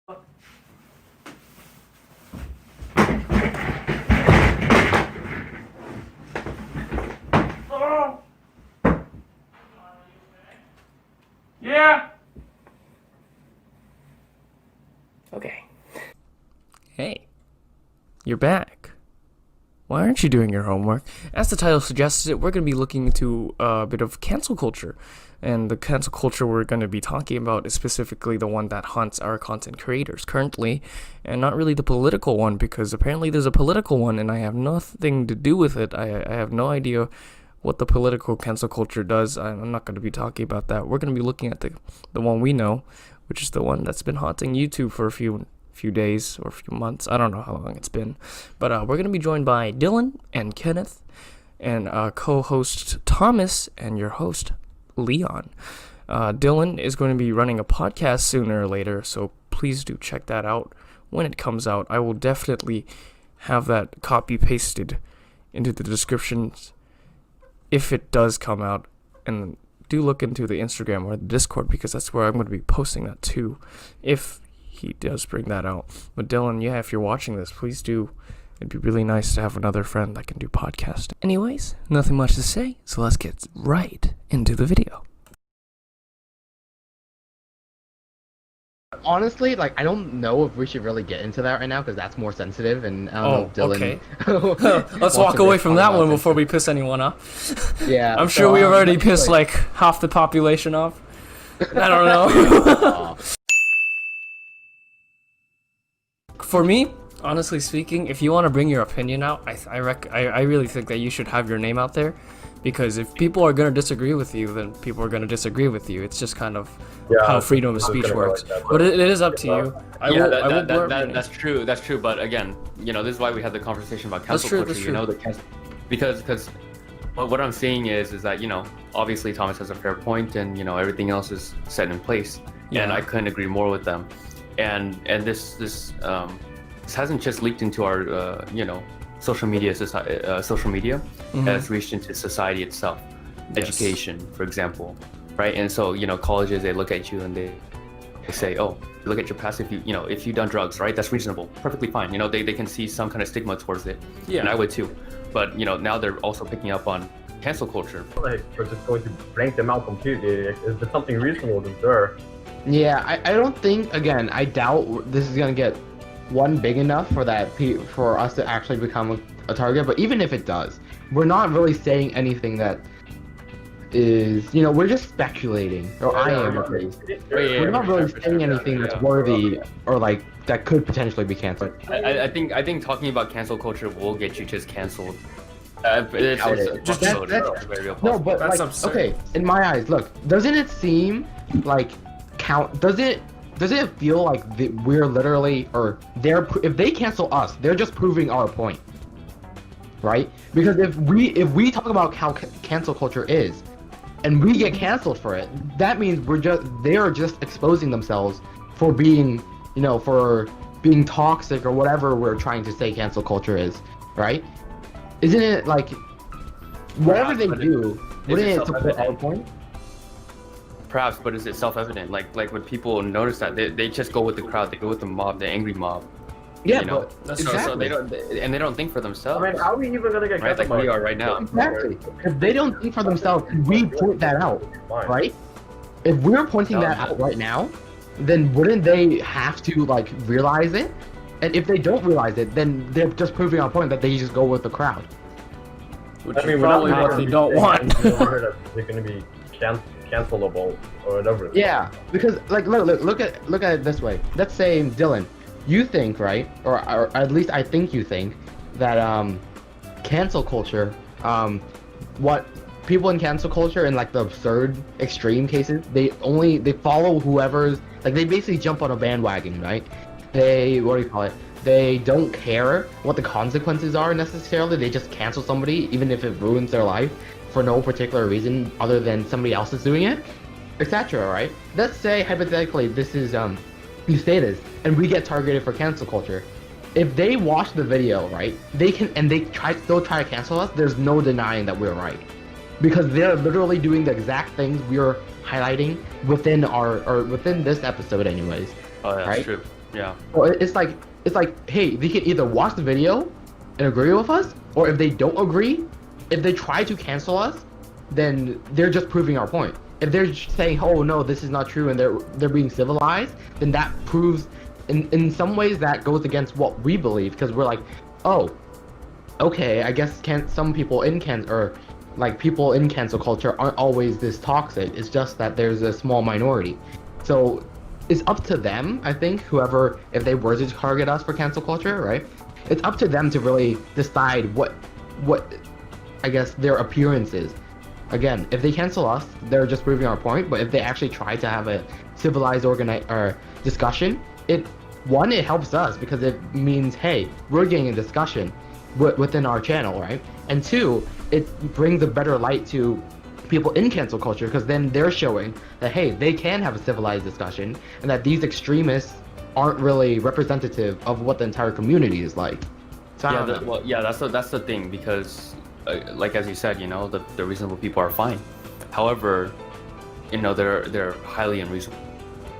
Oh. Yeah. Okay. Hey, you're back. Why aren't you doing your homework? As the title suggests it, we're going to be looking into a bit of cancel culture. And the cancel culture we're going to be talking about is specifically the one that haunts our content creators currently, and not really the political one, because apparently there's a political one and I have nothing to do with it. I have no idea what the political cancel culture does. I'm not going to be talking about that. We're going to be looking at the one we know, which is the one that's been haunting YouTube for a few days or a few months. I don't know how long it's been. But we're going to be joined by Dylan and Kenneth, and co-host Thomas, and your host Leon. Dylan is going to be running a podcast sooner or later, so please do check that out when it comes out. I will definitely have that copy pasted into the descriptions if it does come out, and do look into the Instagram or the Discord, because that's where I'm going to be posting that too, if he does bring that out. But Dylan, yeah, if you're watching this, please do. It'd be really nice to have another friend that can do podcast. Anyways, nothing much to say, so let's get right into the video. Honestly, I don't know if we should really get into that right now, because that's more sensitive, and I don't know if Dylan... Okay. Let's walk away from that one before we piss anyone off. Yeah. I'm sure we already pissed half the population off. I don't know. For me, honestly speaking, if you want to bring your opinion out, I really think that you should have your name out there, because if people are going to disagree with you, then people are going to disagree with you. It's just kind of how freedom of speech works. But it is up to you. That's true. That's true. But again, this is why we had the conversation about cancel culture. That's true. Because what I'm saying is that obviously Thomas has a fair point, and everything else is set in place, and I couldn't agree more with them. And this hasn't just leaked into our social media. Social media has reached into society itself. Education, for example, right? And so colleges, they look at you and they say, oh, look at your past. If you've done drugs, right? That's reasonable, perfectly fine. They can see some kind of stigma towards it. Yeah, and I would too. But now they're also picking up on cancel culture. We're just going to blank them out completely. Is there something reasonable to there? Yeah, I don't think, again, I doubt this is going to get big enough for us to actually become a target. But even if it does, we're not really saying anything that is, we're just speculating, or I am at least. We're not really saying anything that's worthy or that could potentially be canceled. I think talking about cancel culture will get you just canceled. No, but that's okay, in my eyes, look, doesn't it seem like does it feel like we're literally, or if they cancel us, they're just proving our point, right? Because if we talk about how cancel culture is, and we get canceled for it, that means they are just exposing themselves for being, for being toxic or whatever we're trying to say cancel culture is, right? Isn't it whatever they do, wouldn't it support our point? Perhaps, but is it self-evident? Like when people notice that, they just go with the crowd, they go with the mob, the angry mob. Yeah, but exactly. So they don't think for themselves. I mean, how are we even gonna get right, like we are right now? Exactly. If they don't think for themselves, we point that out, right? If we're pointing that out right now, then wouldn't they have to realize it? And if they don't realize it, then they're just proving our point that they just go with the crowd. Which is probably what they don't want. They're gonna be cancelable or whatever. Yeah, because look at it this way. Let's say, Dylan, you think, right, or at least I think you think that cancel culture, what people in cancel culture in the absurd extreme cases, they follow whoever's they basically jump on a bandwagon, right? They they don't care what the consequences are necessarily. They just cancel somebody even if it ruins their life for no particular reason other than somebody else is doing it, etc. Right? Let's say hypothetically this is you say this and we get targeted for cancel culture. If they watch the video, right, they still try to cancel us. There's no denying that we're right, because they're literally doing the exact things we're highlighting within within this episode, anyways. Oh, yeah, right? That's true. Yeah. Well, it's like, hey, they can either watch the video and agree with us, or if they don't agree, if they try to cancel us, then they're just proving our point. If they're saying, oh no, this is not true, and they're being civilized, then that proves, in some ways, that goes against what we believe, because we're like, oh, okay, I guess some people in people in cancel culture aren't always this toxic. It's just that there's a small minority. So it's up to them, I think, whoever, if they were to target us for cancel culture, right? It's up to them to really decide what I guess their appearance is. Again, if they cancel us, they're just proving our point. But if they actually try to have a civilized discussion, it helps us because it means, hey, we're getting a discussion within our channel, right? And two, it brings a better light to people in cancel culture because then they're showing that, hey, they can have a civilized discussion and that these extremists aren't really representative of what the entire community is like. So That's the thing, because like as you said, the reasonable people are fine. However, they're highly unreasonable.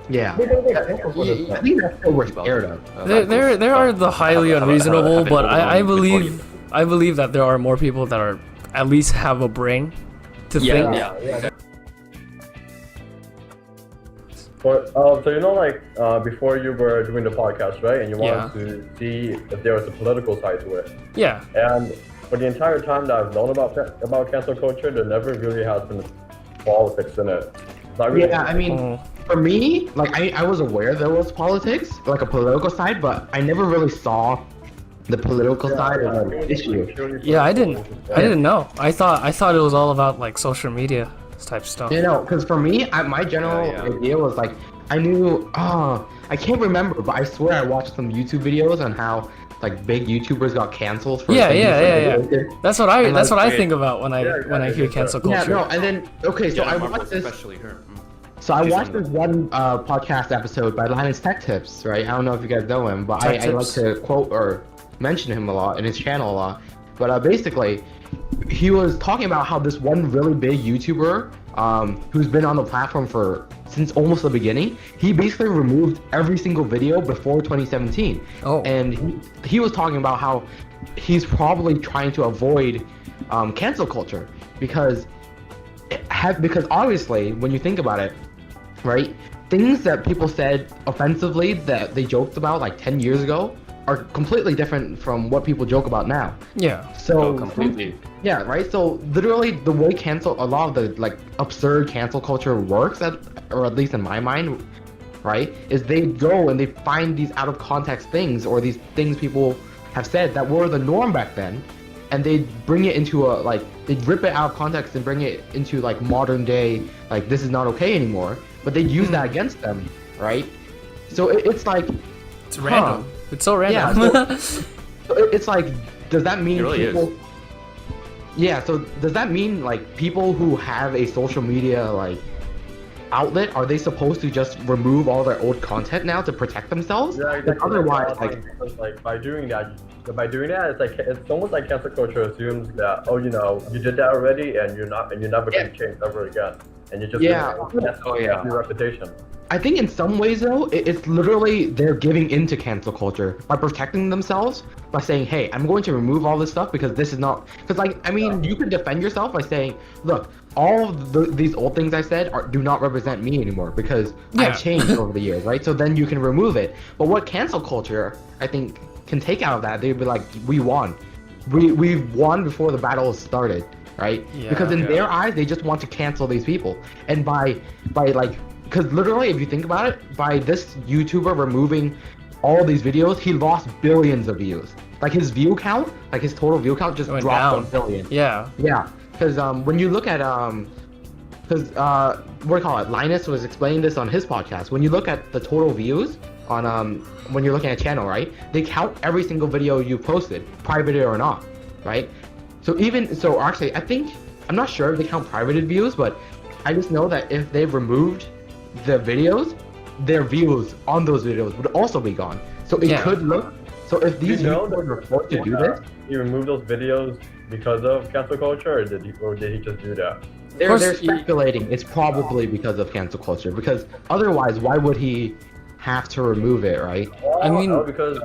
Yeah. I think that's what we're scared of. There are the highly unreasonable, but I believe that there are more people that are at least have a brain to think. Yeah. But, so before you were doing the podcast, right, and you wanted to see if there was a political side to it. Yeah. And for the entire time that I've known about cancel culture, there never really has been politics in it. I mean, for me, like I was aware there was politics, like a political side, but I never really saw the political side of the issue. Yeah, I didn't know. I thought it was all about like social media type stuff. Because for me, my general idea was like, I knew, I can't remember, but I swear I watched some YouTube videos on how like big YouTubers got canceled for That's what I think about when I hear cancel culture. Yeah, no, and then so I watched this. Especially her. So I watched this one podcast episode by Linus Tech Tips, right? I don't know if you guys know him, but I like to quote or mention him a lot in his channel a lot. But basically, he was talking about how this one really big YouTuber who's been on the platform since almost the beginning, he basically removed every single video before 2017. Oh. And he was talking about how he's probably trying to avoid cancel culture because obviously when you think about it, right, things that people said offensively that they joked about like 10 years ago are completely different from what people joke about now. Yeah. So completely. Yeah, right. So literally, the way a lot of the like absurd cancel culture works, or at least in my mind, right, is they go and they find these out of context things or these things people have said that were the norm back then, and they bring it into they rip it out of context and bring it into like modern day, like this is not okay anymore. But they use that against them, right? So it's like it's random. It's so random. Yeah, so it's like, does that mean people? Yeah. So does that mean like people who have a social media like outlet, are they supposed to just remove all their old content now to protect themselves? Yeah, exactly. Otherwise, like by doing that, it's almost like cancel culture assumes that you did that already and you're never going to change ever again, and you just your reputation. I think in some ways though, it's literally they're giving into cancel culture by protecting themselves by saying, hey, I'm going to remove all this stuff because this is not, because you could defend yourself by saying, look, all these old things I said do not represent me anymore because I've changed over the years, right? So then you can remove it. But what cancel culture, I think, can take out of that, they'd be like, we won. We won before the battle started, right? Yeah, because in their eyes, they just want to cancel these people. And by because literally, if you think about it, by this YouTuber removing all these videos, he lost billions of views. Like his view count, like his total view count just dropped 1 billion. Yeah. Yeah. Because when you look at Linus was explaining this on his podcast. When you look at the total views on when you're looking at a channel, right? They count every single video you posted, private or not, right? So actually, I'm not sure if they count privated views, but I just know that if they removed the videos, their views on those videos would also be gone. So it could look. So if these YouTubers were forced to do this, he removed those videos because of cancel culture, or did he just do that? They're speculating it's probably because of cancel culture. Because otherwise, why would he have to remove it, right? I mean, because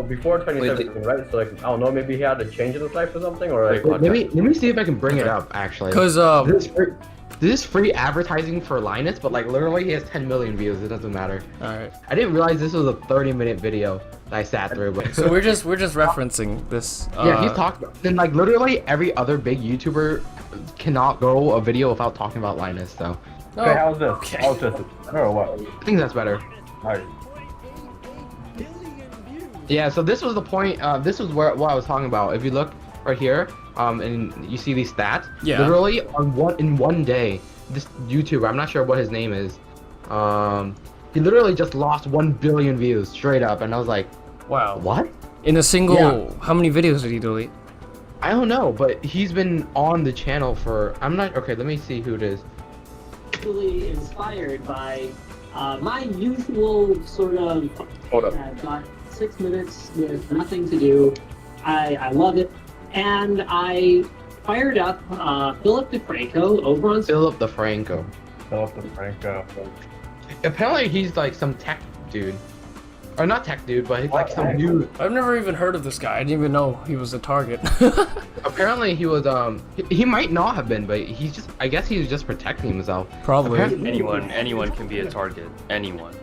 before 2017, right? So like, I don't know, maybe he had to change his life or something, or like. Let me see if I can bring it up actually. Because this is free advertising for Linus, but like literally he has 10 million views. It doesn't matter. all right. I didn't realize this was a 30-minute video that I sat through. But So we're just referencing this. yeah, he's talking. Then like literally every other big YouTuber cannot go a video without talking about Linus. So No. Okay, how's this? Okay. How's this? Or what? I think that's better. Alright. Yeah. So this was the point. This was what I was talking about. If you look right here, and you see these stats. Yeah. Literally in one day, this YouTuber, I'm not sure what his name is. He literally just lost 1 billion views straight up, and I was like, Wow. what? In a single, Yeah. how many videos did he delete? I don't know, but he's been on the channel for. I'm not okay. Let me see who it is. Really inspired by my usual sort of. Hold up. I've got 6 minutes with nothing to do. I love it, and I fired up Philip DeFranco over on. Philip DeFranco. Philip DeFranco. Apparently, he's like some tech dude, or not tech dude, but he's like some new. I've never even heard of this guy. I didn't even know he was a target. Apparently, he was he might not have been, but he's just. I guess he's just protecting himself. Probably. Anyone can be a target. Anyone.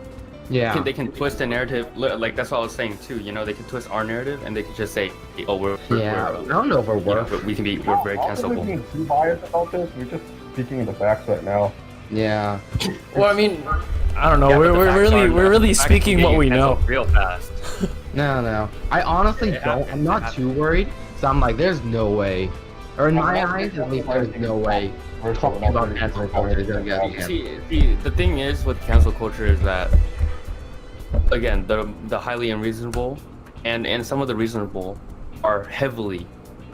Yeah. They can twist the narrative. Like that's what I was saying too. You know, they can twist our narrative and they can just say, "Oh, we're Yeah. I don't know if we're you know, worth. we're very We're cancelable." being too biased about this. We're just speaking the facts right now. Yeah. Well, I mean, I don't know. Yeah, but the we're facts really are- we're really the facts speaking are what we getting know. canceled real fast. No. I honestly It don't. happens, I'm it not happens. too worried. So I'm like, there's no way. Or in my eyes, at least, there's no way. Talking about cancel culture is gonna get canceled. See, the thing is with cancel culture is that, again, the highly unreasonable, and some of the reasonable are heavily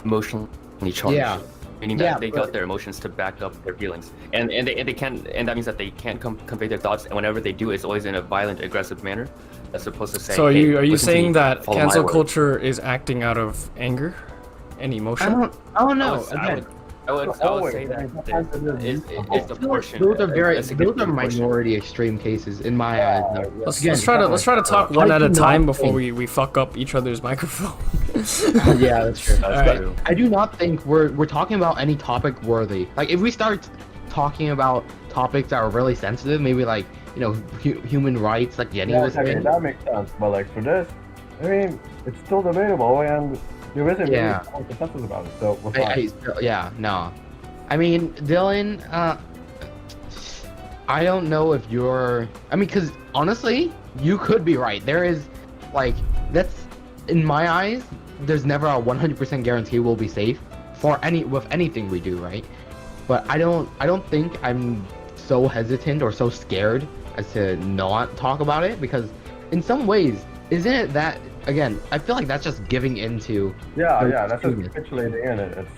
emotionally charged. Yeah. Meaning Yeah, that they but- got their emotions to back up their feelings, and they can't, and that means that they can't convey their thoughts, and whenever they do, it's always in a violent, aggressive manner. That's supposed to say. So are "Hey, you listen to saying me, that follow my cancel word." culture is acting out of anger and emotion? I don't know. I would say that it's the portion. Those are very. a Those significant are portion. minority extreme cases in my eyes. though. Let's Again, try to talk one I at a do not time before think- we fuck up each other's microphone. Yeah, that's true. That's Alright. true. I do not think we're talking about any topic worthy. Like if we start talking about topics that are really sensitive, maybe like human rights, like Jenny Yeah, was saying. that makes sense. But like for this, I mean, it's still debatable, and there isn't really Yeah. a consensus about it. So we're fine. Yeah, no. I mean, Dylan, I don't know if you're. I mean, because honestly, you could be right. There is, like, that's in my eyes. There's never a 100% guarantee we'll be safe with anything we do, right? But I don't think I'm so hesitant or so scared as to not talk about it, because in some ways, isn't it that again? I feel like that's just giving into. Yeah, the that's just extremists. capitulating in it. It's.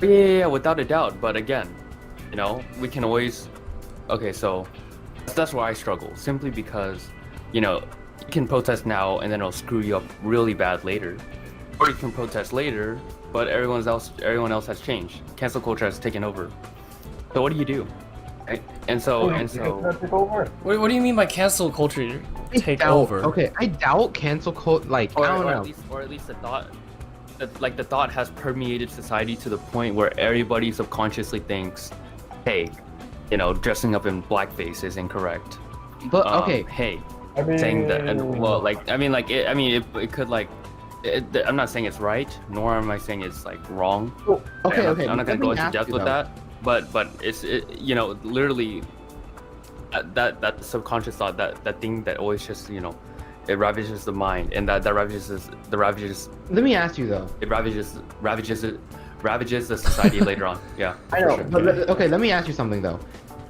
Yeah, without a doubt. But again, we can always. Okay, so that's where I struggle. Simply because, you can protest now and then it'll screw you up really bad later, or you can protest later, but everyone else has changed. Cancel culture has taken over. So what do you do? Right? And so. Take over. What do you mean by cancel culture take doubt- over? Okay, I doubt cancel culture. Like I don't know. Or at least the thought. The thought has permeated society to the point where everybody subconsciously thinks, hey, dressing up in blackface is incorrect. But okay, Hey, I mean, saying that, it could I'm not saying it's right, nor am I saying it's like wrong. okay. I'm not let gonna me go into ask depth you, with though. that, but it's literally that subconscious thought, that thing that always just it ravages the mind, and that ravages. Let me ask you though. It ravages the society later on. Yeah. I for know, sure. but okay. Let me ask you something though.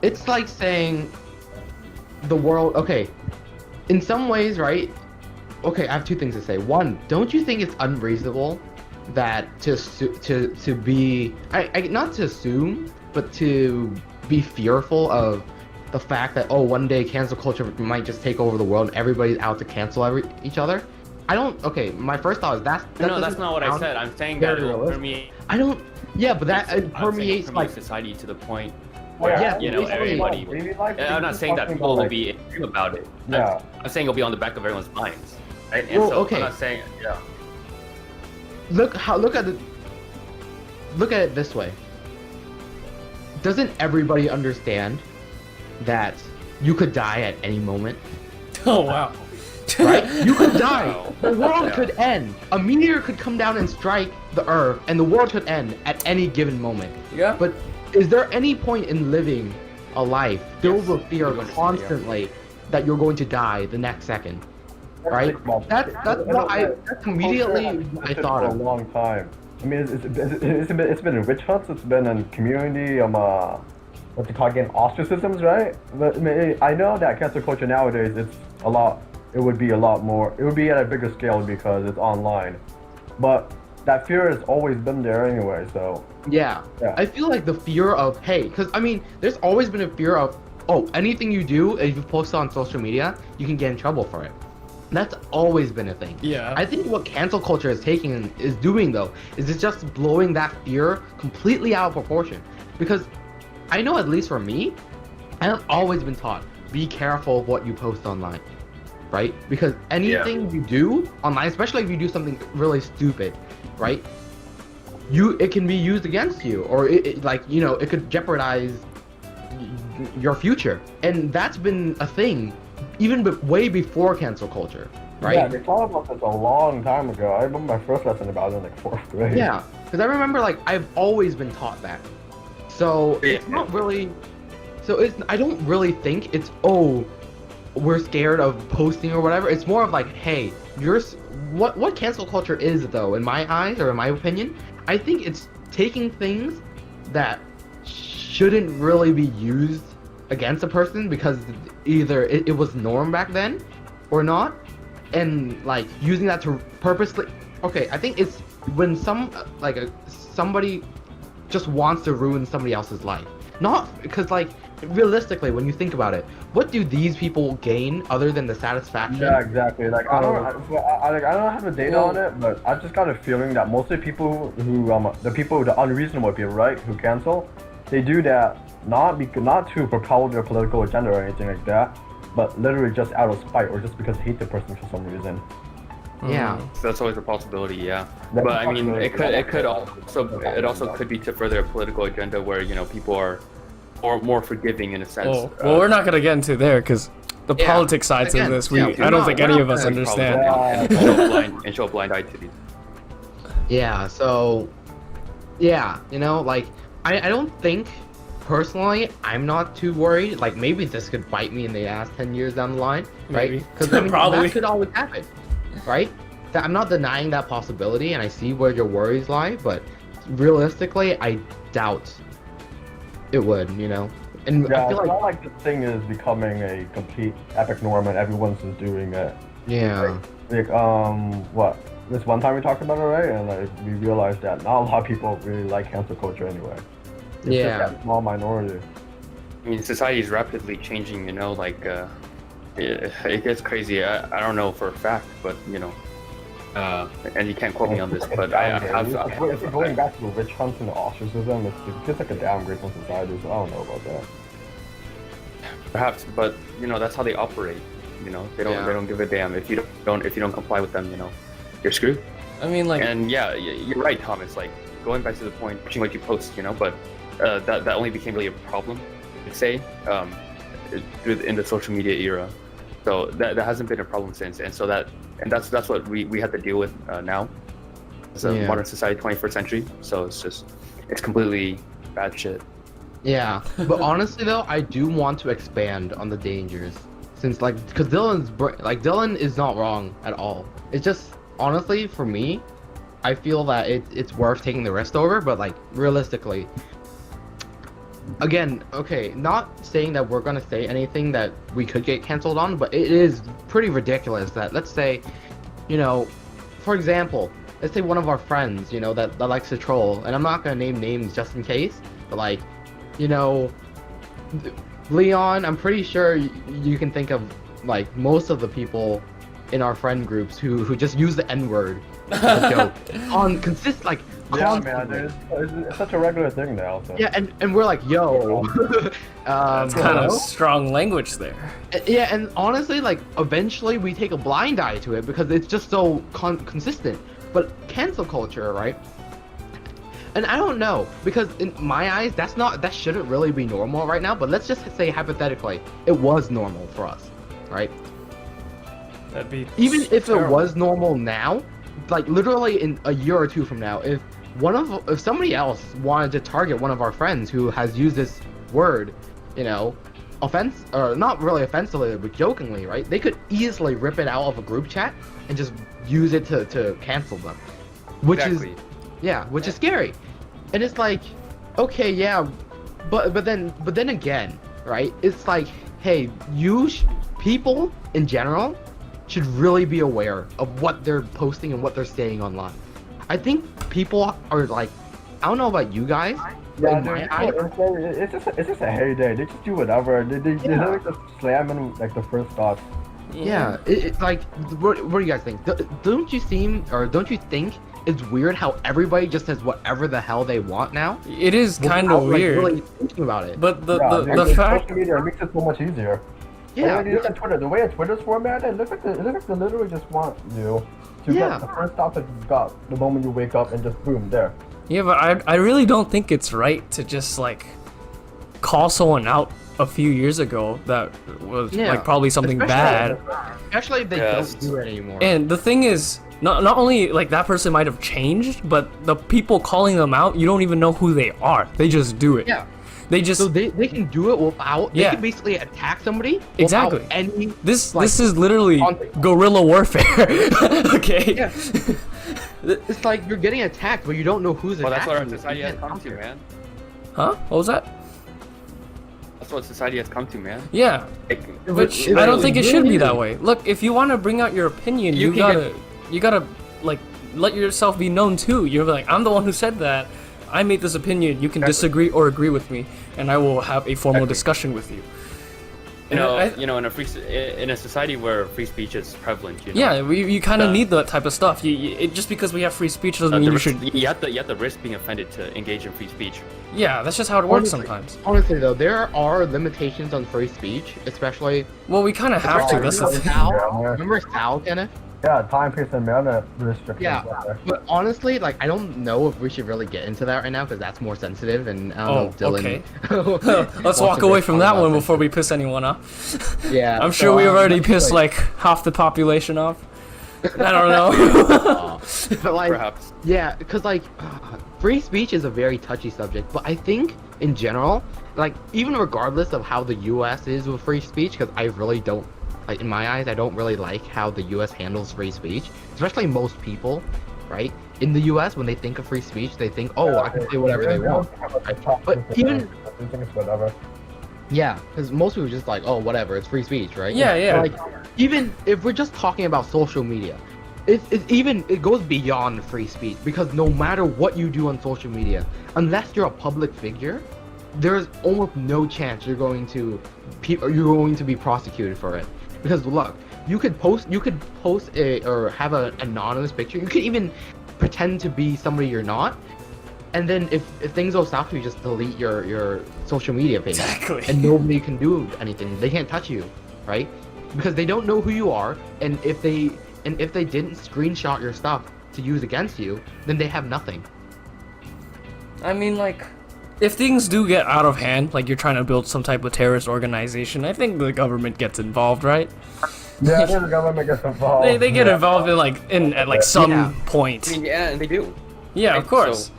It's like saying the world. Okay, in some ways, right? Okay, I have two things to say. One, don't you think it's unreasonable that to be not to assume, but to be fearful of the fact that one day cancel culture might just take over the world and everybody's out to cancel each other? I don't. Okay, my first thought is that No, that's doesn't not what I sound said. I'm saying that very it will realistic. permeate. I don't. Yeah, but that I'm saying it permeates like. society to the point where Yeah, you know basically, everybody. Daily life, And I'm not saying that talking people about, will be extreme about it. Yeah. I'm saying it'll be on the back of everyone's minds, right? And Well, so okay. I'm not saying yeah. look at it this way. Doesn't everybody understand that you could die at any moment? Oh wow. Right? You could die. Wow. The world Yeah. could end. A meteor could come down and strike the Earth, and the world could end at any given moment. Yeah. But is there any point in living a life filled Yes, with fear I do understand, constantly that you're going to die the next second? Right? Well, That's immediately what I thought for of. a long time. I mean, it's been in witch hunts. It's been in community what they call again, ostracisms, right? But I mean, I know that cancel culture nowadays it's a lot. It would be a lot more. It would be at a bigger scale because it's online. But that fear has always been there anyway. So Yeah. Yeah. I feel like the fear of, hey, because I mean, there's always been a fear of, oh, anything you do, if you post on social media, you can get in trouble for it. That's always been a thing. Yeah. I think what cancel culture is doing though, is it's just blowing that fear completely out of proportion. Because I know, at least for me, I have always been taught, be careful of what you post online. Right? Because anything you do online, especially if you do something really stupid, right? It can be used against you, or it could jeopardize your future. And that's been a thing even way before cancel culture, right? Yeah, they taught about this a long time ago. I remember my first lesson about it in like 4th grade. Yeah, because I remember I've always been taught that. So it's not really. So I don't really think it's we're scared of posting or whatever. It's more of like, hey, what cancel culture is though, in my eyes or in my opinion, I think it's taking things that shouldn't really be used against a person because either it was norm back then or not, and using that to purposely. Okay, I think it's when somebody just wants to ruin somebody else's life, not because realistically, when you think about it, what do these people gain other than the satisfaction? Yeah, exactly. I don't have the data on it, but I've just got a feeling that most of the people who the unreasonable people, right, who cancel, they do that not to propel their political agenda or anything like that, but literally just out of spite or just because they hate the person for some reason. Yeah. So that's always a possibility, yeah. That's But a I mean, possibility. it also could be to further a political agenda where people are more forgiving in a sense. Well, we're not gonna get into there because the Yeah, politics sides again, of this, yeah, I don't think we're any not of us gonna understand. And show a blind eye to these. Yeah, so yeah, I don't think personally I'm not too worried. Maybe this could bite me in the ass 10 years down the line, right? Maybe. Because Probably. that could always happen, right? I'm not denying that possibility, and I see where your worries lie, but realistically, I doubt it would, And Yeah, I feel it's not like this thing is becoming a complete epic norm and everyone's just doing it. yeah, What? This one time we talked about it, right? And we realized that not a lot of people really like cancel culture anyway. It's Yeah. just that small minority. I mean, society is rapidly changing, it gets crazy. I don't know for a fact, but and you can't quote me on this, but I have. If we're going back to the witch hunts and the ostracism, it's just like a downgrade from society, so I don't know about that. Perhaps, but that's how they operate. They don't give a damn if you don't comply with them. You're screwed. I mean, And yeah, you're right, Thomas. Going back to the point, pushing what you post, but that only became really a problem, I'd say, in the social media era. So that hasn't been a problem since, and that's what we have to deal with now, as a modern society, 21st century. So it's completely bad shit. yeah. But honestly, though, I do want to expand on the dangers, since because Dylan is not wrong at all. It's just honestly for me, I feel that it's worth taking the risk over, but realistically. Again, okay, not saying that we're gonna say anything that we could get canceled on, but it is pretty ridiculous that, let's say, for example, let's say one of our friends, that likes to troll, and I'm not gonna name names just in case, but Leon, I'm pretty sure you can think of most of the people in our friend groups who just use the N-word as a joke on Yeah, man, constantly. it's such a regular thing now. So. Yeah, and we're like, yo. That's kind you of know? strong language there. Yeah, and honestly, like, eventually we take a blind eye to it because it's just so consistent. But cancel culture, right? And I don't know, because in my eyes, that shouldn't really be normal right now. But let's just say hypothetically, it was normal for us, right? That'd be Even if it terrible. was normal now, like literally in a year or two from now, if somebody else wanted to target one of our friends who has used this word, you know, offense or not really offensively but jokingly, right? They could easily rip it out of a group chat and just use it to cancel them, which Exactly. is scary. And it's like, okay, yeah, but then again, right? It's like, hey, people in general should really be aware of what they're posting and what they're saying online. I think people are like, I don't know about you guys, but Yeah, in dude, my eyes, it's just a heyday. They just do whatever. They literally just slam in like the first thoughts. yeah, it's like, what do you guys think? Don't you think it's weird how everybody just says whatever the hell they want now? It is kind of Without, like, weird. really thinking about it. But Yeah, the dude, fact, social media makes it so much easier. Yeah, When you look at Twitter, the way Twitter's formatted, it looks like they literally just want you to Yeah. get the first thought that you got the moment you wake up and just boom, there. yeah, but I really don't think it's right to just like call someone out a few years ago that was Yeah. like probably something bad. especially if they Yes. don't do it anymore. And the thing is, not only like that person might have changed, but the people calling them out, you don't even know who they are. They just do it. Yeah. They just So they can do it without. They Yeah. can basically attack somebody. Exactly. Without any. this like, is literally context. guerrilla warfare. Okay. Yeah. It's like you're getting attacked, but you don't know who's Well, that's attacking. what our you. society You has can't come to, counter. man. Huh? What was that? That's what society has come to, man. Yeah. Like, Which It I don't really think it should be is. that way. Look, if you want to bring out your opinion, You you can gotta like let yourself be known too. You're like, I'm the one who said that. I made this opinion. You can disagree or agree with me, and I will have a formal discussion with you. you know, I- in a society where free speech is prevalent, you know. Yeah, you kind of Uh, need that type of stuff. Just because we have free speech doesn't the mean you risk- should. you have to risk being offended to engage in free speech. Yeah, that's just how it works Honestly- sometimes. Honestly, though, there are limitations on free speech, especially. Well, we kind of have to. That's the Remember thing. Sal? Remember Sal, Kenneth? Yeah, time, place, and manner restrictions. Yeah. out there. But honestly, like, I don't know if we should really get into that right now because that's more sensitive, and I don't know if Dylan. okay. Let's wants walk to away talk from that about one this. before we piss anyone off. Yeah. I'm so, sure we've already that's pissed like half the population off. I don't know. But like, Perhaps. yeah, because like, free speech is a very touchy subject. But I think in general, like, even regardless of how the U.S. is with free speech, because I really don't, like, in my eyes, I don't really like how the U.S. handles free speech, especially most people, right? In the U.S., when they think of free speech, they think, oh, I can say whatever they want. But even- I think it's whatever. Yeah, because most people are just like, oh, whatever, it's free speech, right? Yeah, yeah. But, like, even if we're just talking about social media, it goes beyond free speech because no matter what you do on social media, unless you're a public figure, there's almost no chance you're going to be prosecuted for it. Because look, you could post or have an anonymous picture. You could even pretend to be somebody you're not. And then if things go south, you just delete your social media page. Exactly. And nobody can do anything. They can't touch you, right? Because they don't know who you are, and if they didn't screenshot your stuff to use against you, then they have nothing. I mean, like, if things do get out of hand, like you're trying to build some type of terrorist organization, I think the government gets involved, right? Yeah, the government gets involved. They get involved at some Yeah. point. I mean, yeah, and they do. Yeah, of Right, course. so-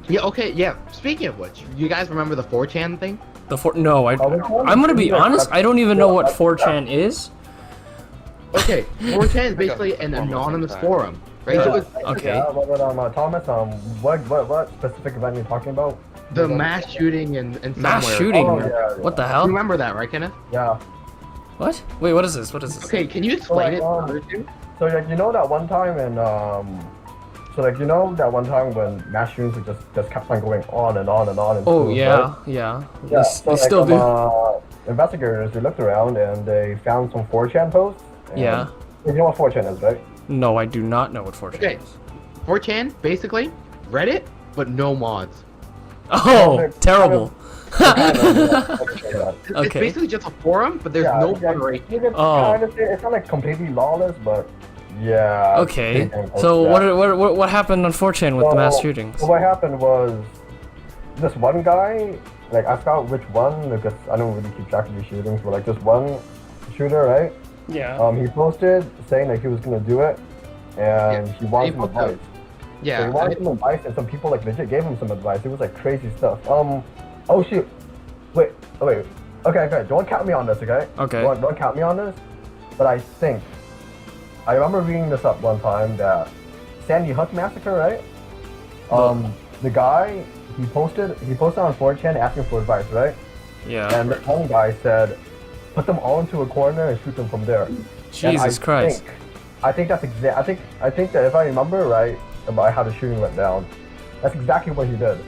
Yeah, okay, yeah. Speaking of which, you guys remember the 4chan thing? No, I'm gonna be honest. I don't even know what 4chan is. Okay, 4chan is basically an Forum of some anonymous kind. forum, right? So it's Okay. Yeah, but Thomas, what specific event are you talking about? the mass shooting and Mass somewhere. shooting. Oh, yeah, What the You hell? remember that, right, Kenneth? Yeah. What? Wait, what is this? What is this? Okay, can you explain it? So like you know that one time and that one time when mass shootings would just kept on going on and on and on. In Oh schools, yeah, right? yeah. Yeah. They So still do. investigators they looked around and they found some 4chan posts. And Yeah. You know what 4chan is, right? No, I do not know what 4chan Okay. is. 4chan, basically, Reddit, but no mods. Oh, terrible. It's Okay. basically just a forum, but there's no moderation. You can Oh. kind of say it's not like completely lawless, but yeah. Okay. So what happened on 4chan with the mass shootings? So what happened was this one guy, like I forgot which one because I don't really keep track of these shootings, but like this one shooter, right? Yeah. He posted saying that he was gonna do it, and he wanted some posted- advice. So Yeah. he wanted some advice, and some people like legit gave him some advice. It was like crazy stuff. Oh shoot. Wait. Okay. Don't count me on this, okay? Okay. Don't count me on this. But I think I remember reading this up one time that Sandy Hook massacre, right? The guy he posted on 4chan asking for advice, right? Yeah. And the one guy said, put them all into a corner and shoot them from there. Jesus Christ. I think that's I think that if I remember right about how the shooting went down, that's exactly what he did.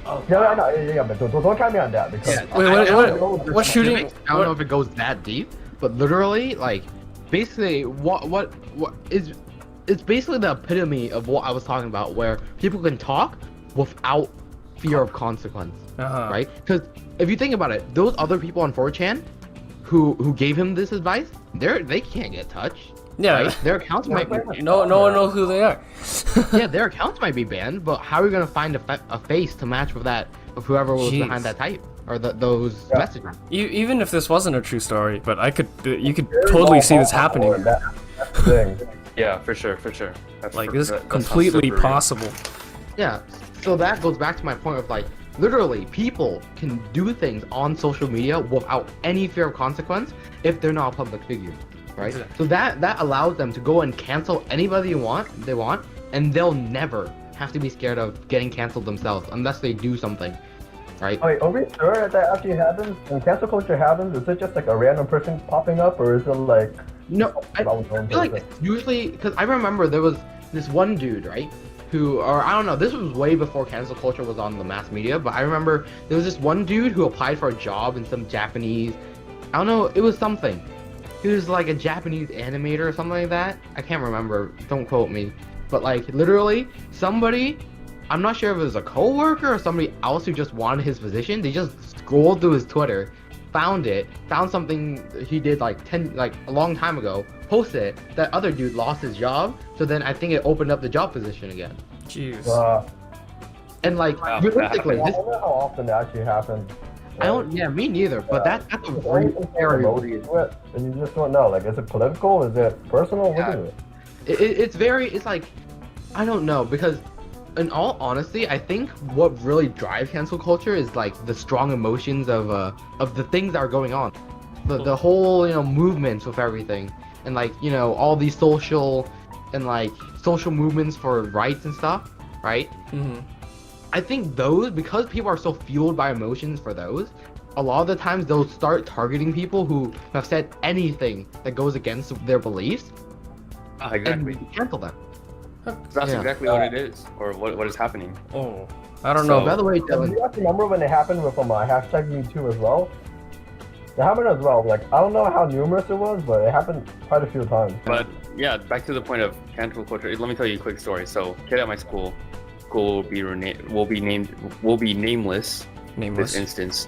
Oh, Yeah, but don't count me on that because Yeah. Wait, what shooting? I don't know if it goes that deep, but literally, like, basically, what is it's basically the epitome of what I was talking about, where people can talk without fear of consequence, Uh-huh. right? Because if you think about it, those other people on 4chan who gave him this advice, they can't get touched. Yeah. Right? Their accounts might be No one knows who they are. yeah, their accounts might be banned, but how are you gonna find a face to match with that of whoever was Jeez. behind that type or those messages? Even if this wasn't a true story, but you could totally see this happening. That's the thing. Yeah, for sure. That's Like for- this that sounds completely super real. possible. Yeah, so that goes back to my point of like, literally, people can do things on social media without any fear of consequence if they're not a public figure, right? Exactly. So that allows them to go and cancel anybody they want, and they'll never have to be scared of getting canceled themselves unless they do something, right? Wait, are we sure that actually happens? When cancel culture happens, is it just like a random person popping up, or is it like No, I about his own feel like person? it's usually because I remember there was this one dude, right? Who, or I don't know, this was way before cancel culture was on the mass media, but I remember there was this one dude who applied for a job in some Japanese, I don't know, it was something. He was like a Japanese animator or something like that. I can't remember, don't quote me. But like literally, somebody, I'm not sure if it was a coworker or somebody else who just wanted his position, they just scrolled through his Twitter, found something he did like a long time ago, posted it. That other dude lost his job, so then I think it opened up the job position again. Jeez. And like Wow, realistically, I this, wonder how often that actually happens. I don't. Yeah, me neither. But that's a It's very always very emotion to it, and you just don't know. Like, is it political? Is it personal? Yeah. What is it? It's like, I don't know, because in all honesty, I think what really drives cancel culture is like the strong emotions of the things that are going on, the whole movements with everything, and like all these social movements for rights and stuff, right? Mhm. I think those, because people are so fueled by emotions for those, a lot of the times they'll start targeting people who have said anything that goes against their beliefs Exactly. and cancel them. That's Yeah. exactly what it is, or what is happening. Oh, I don't So- know. By the way, Do Dylan, you guys remember when it happened with hashtag Me Too as well? It happened as well. Like, I don't know how numerous it was, but it happened quite a few times. But yeah, back to the point of cancel culture. Let me tell you a quick story. So, kid at my school will be nameless. Nameless. This instance,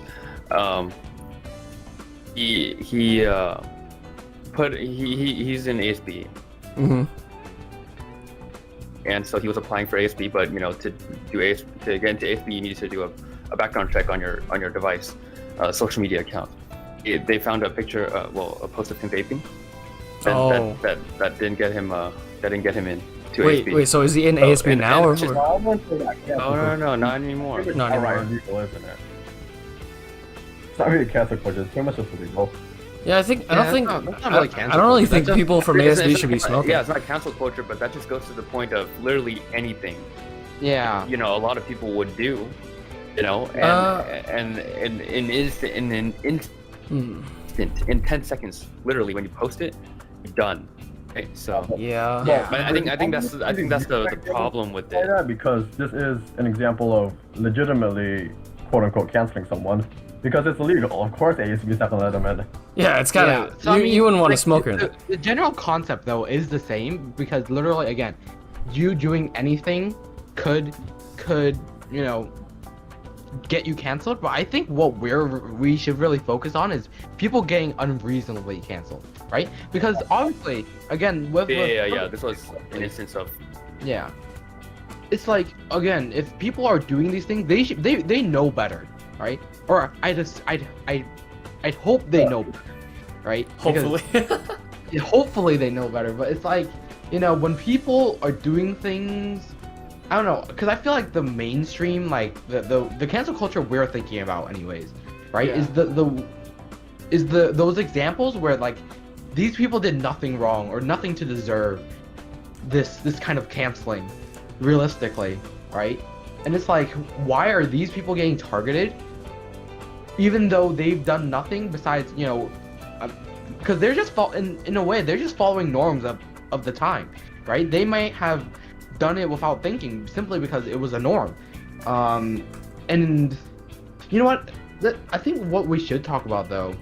he's in ASB, Mhm. and so he was applying for ASB. But to get into ASB, you need to do a background check on your device, social media account. They found a picture, a post of him vaping, and Oh. that didn't get him in to Wait, ASB. wait. So is he in Oh, ASB and- now, and or? it's just- No, not anymore. Not anymore. People, isn't it? It's not really cancel culture. It's pretty much just illegal. Yeah, I don't think. that's not really I cancel don't really culture. think That's just- people from It's- ASB it's should be not- smoking. Yeah, it's not cancel culture, but that just goes to the point of literally anything. yeah. A lot of people would do, and in an Hmm. instant, in 10 seconds, literally when you post it, you're done. Okay, so Yeah. Yeah. but I think that's the problem with Say it. that because this is an example of legitimately, quote unquote, canceling someone. because it's illegal. Of course, ASB not gonna let them in. Yeah, it's kind of Yeah, so, I mean, you wouldn't want a like, smoker in the, there. the general concept though is the same because literally again, you doing anything could you know get you canceled. But I think what we should really focus on is people getting unreasonably canceled, right? Because obviously, again, Yeah. This was an instance of. Yeah. It's like again, if people are doing these things, they know better, right? Or I'd hope they know better, right? Because- Hopefully. yeah, hopefully they know better, but it's like, you know, when people are doing things, I don't know, because I feel like the mainstream, like the cancel culture we're thinking about anyways, right? Yeah. Is the those examples where like these people did nothing wrong or nothing to deserve this kind of canceling realistically, right? And it's like, why are these people getting targeted even though they've done nothing besides, you know, because they're just in a way they're just following norms of the time, right? They might have done it without thinking simply because it was a norm. And you know what, I think what we should talk about though,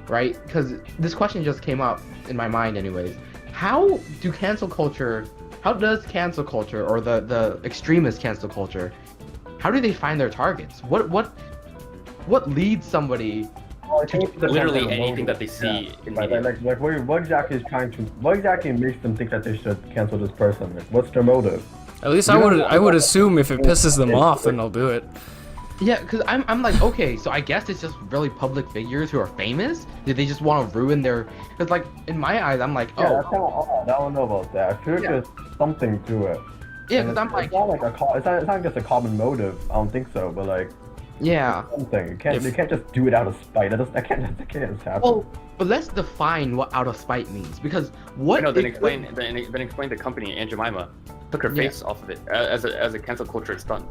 right, because this question just came up in my mind anyways, how does cancel culture or the extremist cancel culture, how do they find their targets? What leads somebody Literally anything that they see in media. Like what exactly makes them think that they should cancel this person? Like, what's their motive? At least I would assume if it pisses them off, then they'll do it. Yeah, because I'm like, okay, so I guess it's just really public figures who are famous. Did they just want to ruin their? Because like in my eyes, I'm like, Yeah, oh, that's kind of odd. I don't know about that. I feel like there's something to it. yeah, And because I'm like, it's not like it's not just a common motive. I don't think so. But like, yeah. something. You can't just do it out of spite. That can't just happen. Well, but let's define what out of spite means, because what? No, then explain the company. Aunt Jemima took her face off of it as a cancel culture stunt,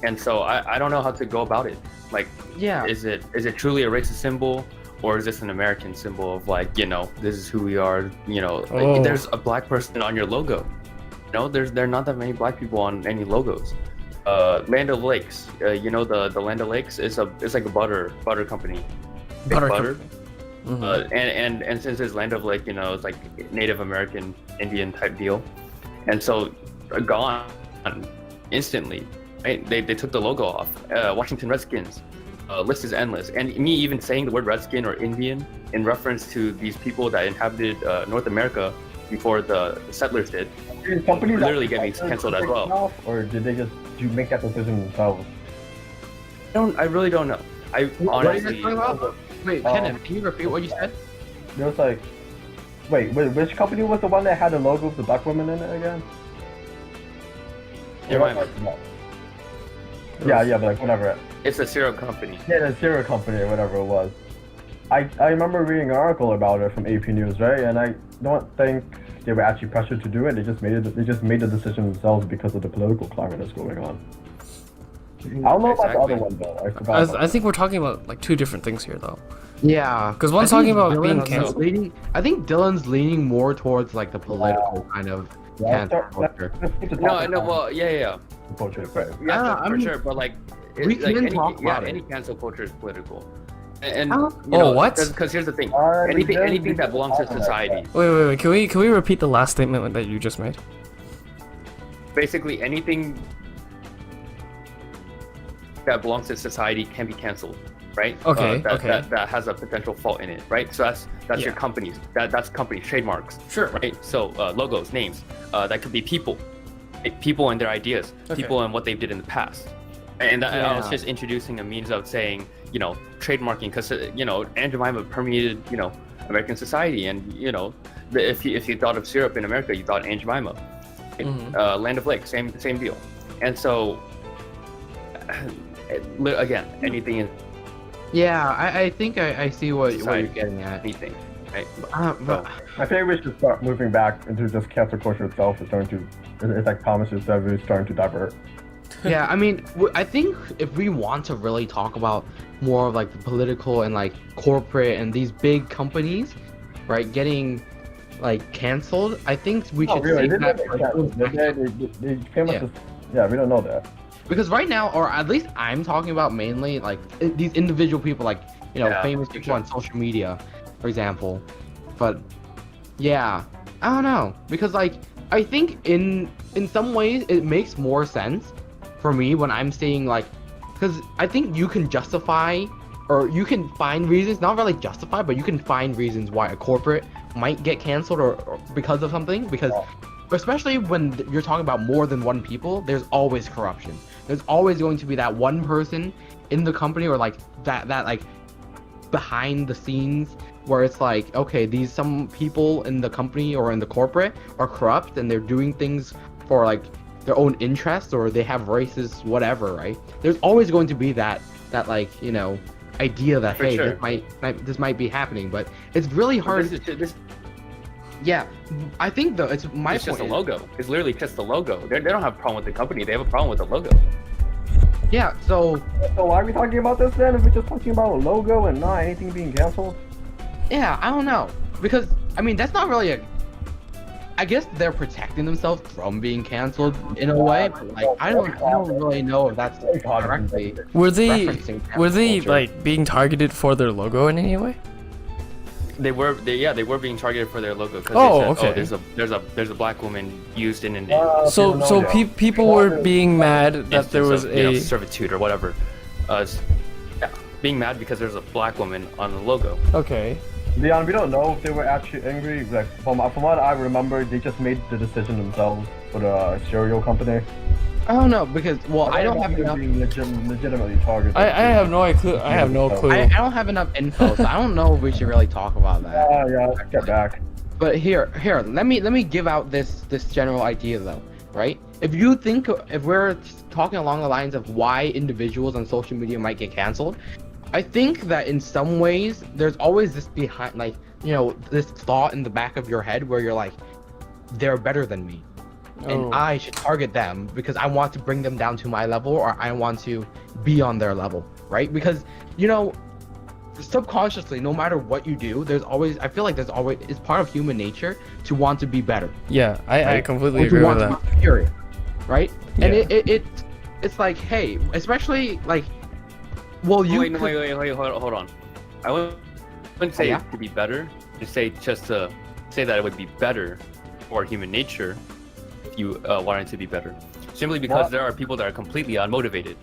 and so I don't know how to go about it. Like, Yeah. is it truly a racist symbol, or is this an American symbol of like, you know, this is who we are? You know, Oh. there's a black person on your logo. You know, there are not that many black people on any logos. Land of Lakes, you know, the Land of Lakes is like a butter company. Big butter. Mhm. And since it's Land of Lake, you know, it's like Native American Indian type deal, and so gone instantly, right? They took the logo off. Washington Redskins, list is endless, and me even saying the word Redskin or Indian in reference to these people that inhabited North America before the settlers did, Did companies literally actually get me canceled as well. Or did they just make that decision themselves? I really don't know. I What are you honestly. talking about? Wait, Kenneth, can you repeat what you said? There was like, wait, which company was the one that had the logo of the black woman in it again? Jemima. Yeah, but like whatever. It's a cereal company. Yeah, the cereal company or whatever it was. I remember reading an article about it from AP News, right? And I don't think they were actually pressured to do it. They just made the decision themselves because of the political climate that's going on. I don't know about the other one though. I forgot. I think we're talking about like two different things here, though. Yeah, 'Cause one's I think talking about Dylan's being canceled. I think Dylan's leaning more towards like the political kind of cancel culture. No, well, yeah. Culture, Yeah, I for mean, sure, but like, we like can any, talk about it. any cancel culture is political. And Oh. you know, what? Because here's the thing: Alright, anything that belongs to society, Wait. Can we repeat the last statement that you just made? basically anything that belongs to society can be canceled, right? Okay, That has a potential fault in it, right? So that's your Yeah. companies. That's companies trademarks. Sure. Right. So logos, names. That could be people, people and their ideas, Okay. people and what they did in the past. And I was Yeah. just introducing a means of saying, you know, trademarking, because you know, Aunt Jemima permeated, you know, American society, and you know, if you thought of syrup in America, you thought Aunt Jemima. Mhm. Land of Lake, same deal. And so, again, anything is Yeah, I think I see what you're Society. getting at. anything, right? But I think we should start moving back into just cancel culture itself. It's like Thomas just said, we're starting to divert. yeah, I mean, I think if we want to really talk about more of like the political and like corporate and these big companies, right, getting like canceled, I think we should Really, save that they for- came up Yeah. with, yeah, we don't know that. because right now, or at least I'm talking about mainly like these individual people, like Yeah, famous for people sure. on social media, for example. But yeah, I don't know, because like I think in some ways it makes more sense for me when I'm seeing like, because I think you can justify or you can find reasons, not really justify, but you can find reasons why a corporate might get canceled or because of something, because especially when you're talking about more than one people, there's always corruption. There's always going to be that one person in the company or like that like behind the scenes where it's like, okay, some people in the company or in the corporate are corrupt and they're doing things for like their own interests or they have racist whatever, right? There's always going to be that like, idea that For hey, sure. this might be happening, but it's really hard. Yeah, I think though it's my It's just a point. logo. It's literally just the logo. They don't have a problem with the company. They have a problem with the logo. Yeah, so So why are we talking about this then? If we're just talking about a logo and not anything being canceled? yeah, I don't know, because I mean that's not really I guess they're protecting themselves from being canceled in a way, but like I don't really know if that's directly Were they referencing cancel were they culture. like being targeted for their logo in any way? They were being targeted for their logo because Oh, they said, okay. there's a black woman used in an So people were being mad that there was instance of, a servitude or whatever. Yeah, being mad because there's a black woman on the logo. okay. Leon, we don't know if they were actually angry. Like from what I remember, they just made the decision themselves for the cereal company. I don't know, because I don't have them enough. being legitimately targeted. I have no clue. I have no clue. I don't have enough info, so I don't know if we should really talk about that. Yeah, let's get back. But here, let me give out this general idea though, right? If we're talking along the lines of why individuals on social media might get canceled, I think that in some ways there's always this behind, like, this thought in the back of your head where you're like, they're better than me, and I should target them because I want to bring them down to my level or I want to be on their level, right? Because subconsciously, no matter what you do, I feel like it's part of human nature to want to be better. Yeah, I Right? completely Or to agree with want that. to be superior, right? And Yeah. it's like, hey, especially like, well, you Wait, hold on. I wouldn't say yeah? to be better. Just to say that it would be better for human nature if you wanted to be better. Simply because there are people that are completely unmotivated.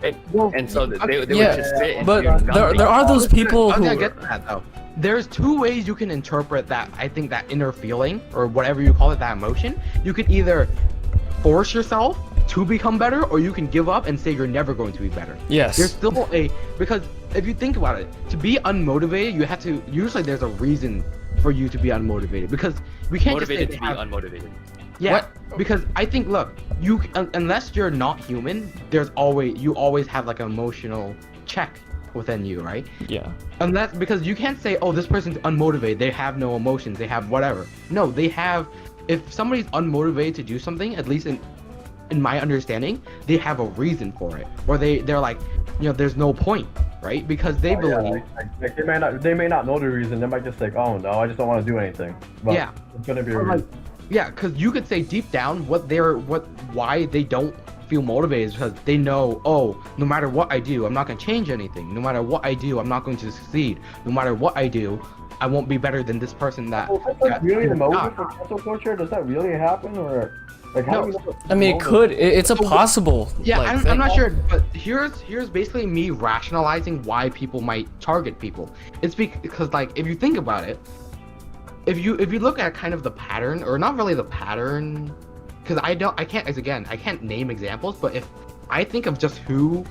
And so they would just sit and but do nothing. there are those people I'm who gonna get to that though. There's two ways you can interpret that. I think that inner feeling or whatever you call it, that emotion. You can either force yourself to become better, or you can give up and say you're never going to be better. Yes. There's still because if you think about it, to be unmotivated, you have to usually there's a reason for you to be unmotivated, because we can't Motivated just to say be unmotivated. yeah, because I think, look, unless you're not human, you always have like an emotional check within you, right? Yeah. Unless, because you can't say, oh, this person's unmotivated, they have no emotions, they have whatever. No, they have. If somebody's unmotivated to do something, at least in my understanding, they have a reason for it, or they're like, there's no point, right? Because they believe. Like they may not know the reason. They might just say, oh no, I just don't want to do anything. But Yeah. it's gonna be a Or reason. Yeah, because you could say deep down why they don't feel motivated is because they know, oh, no matter what I do, I'm not going to change anything. No matter what I do, I'm not going to succeed. No matter what I do, I won't be better than this person that. Well, is that really the motive not. for cancel culture? Does that really happen, or like how No. do you know I mean, it could. It's a possible. Yeah, like, I'm thing. not sure, but here's basically me rationalizing why people might target people. It's because, like, if you think about it, if you look at kind of the pattern, or not really the pattern, because I can't name examples, but if I think of just who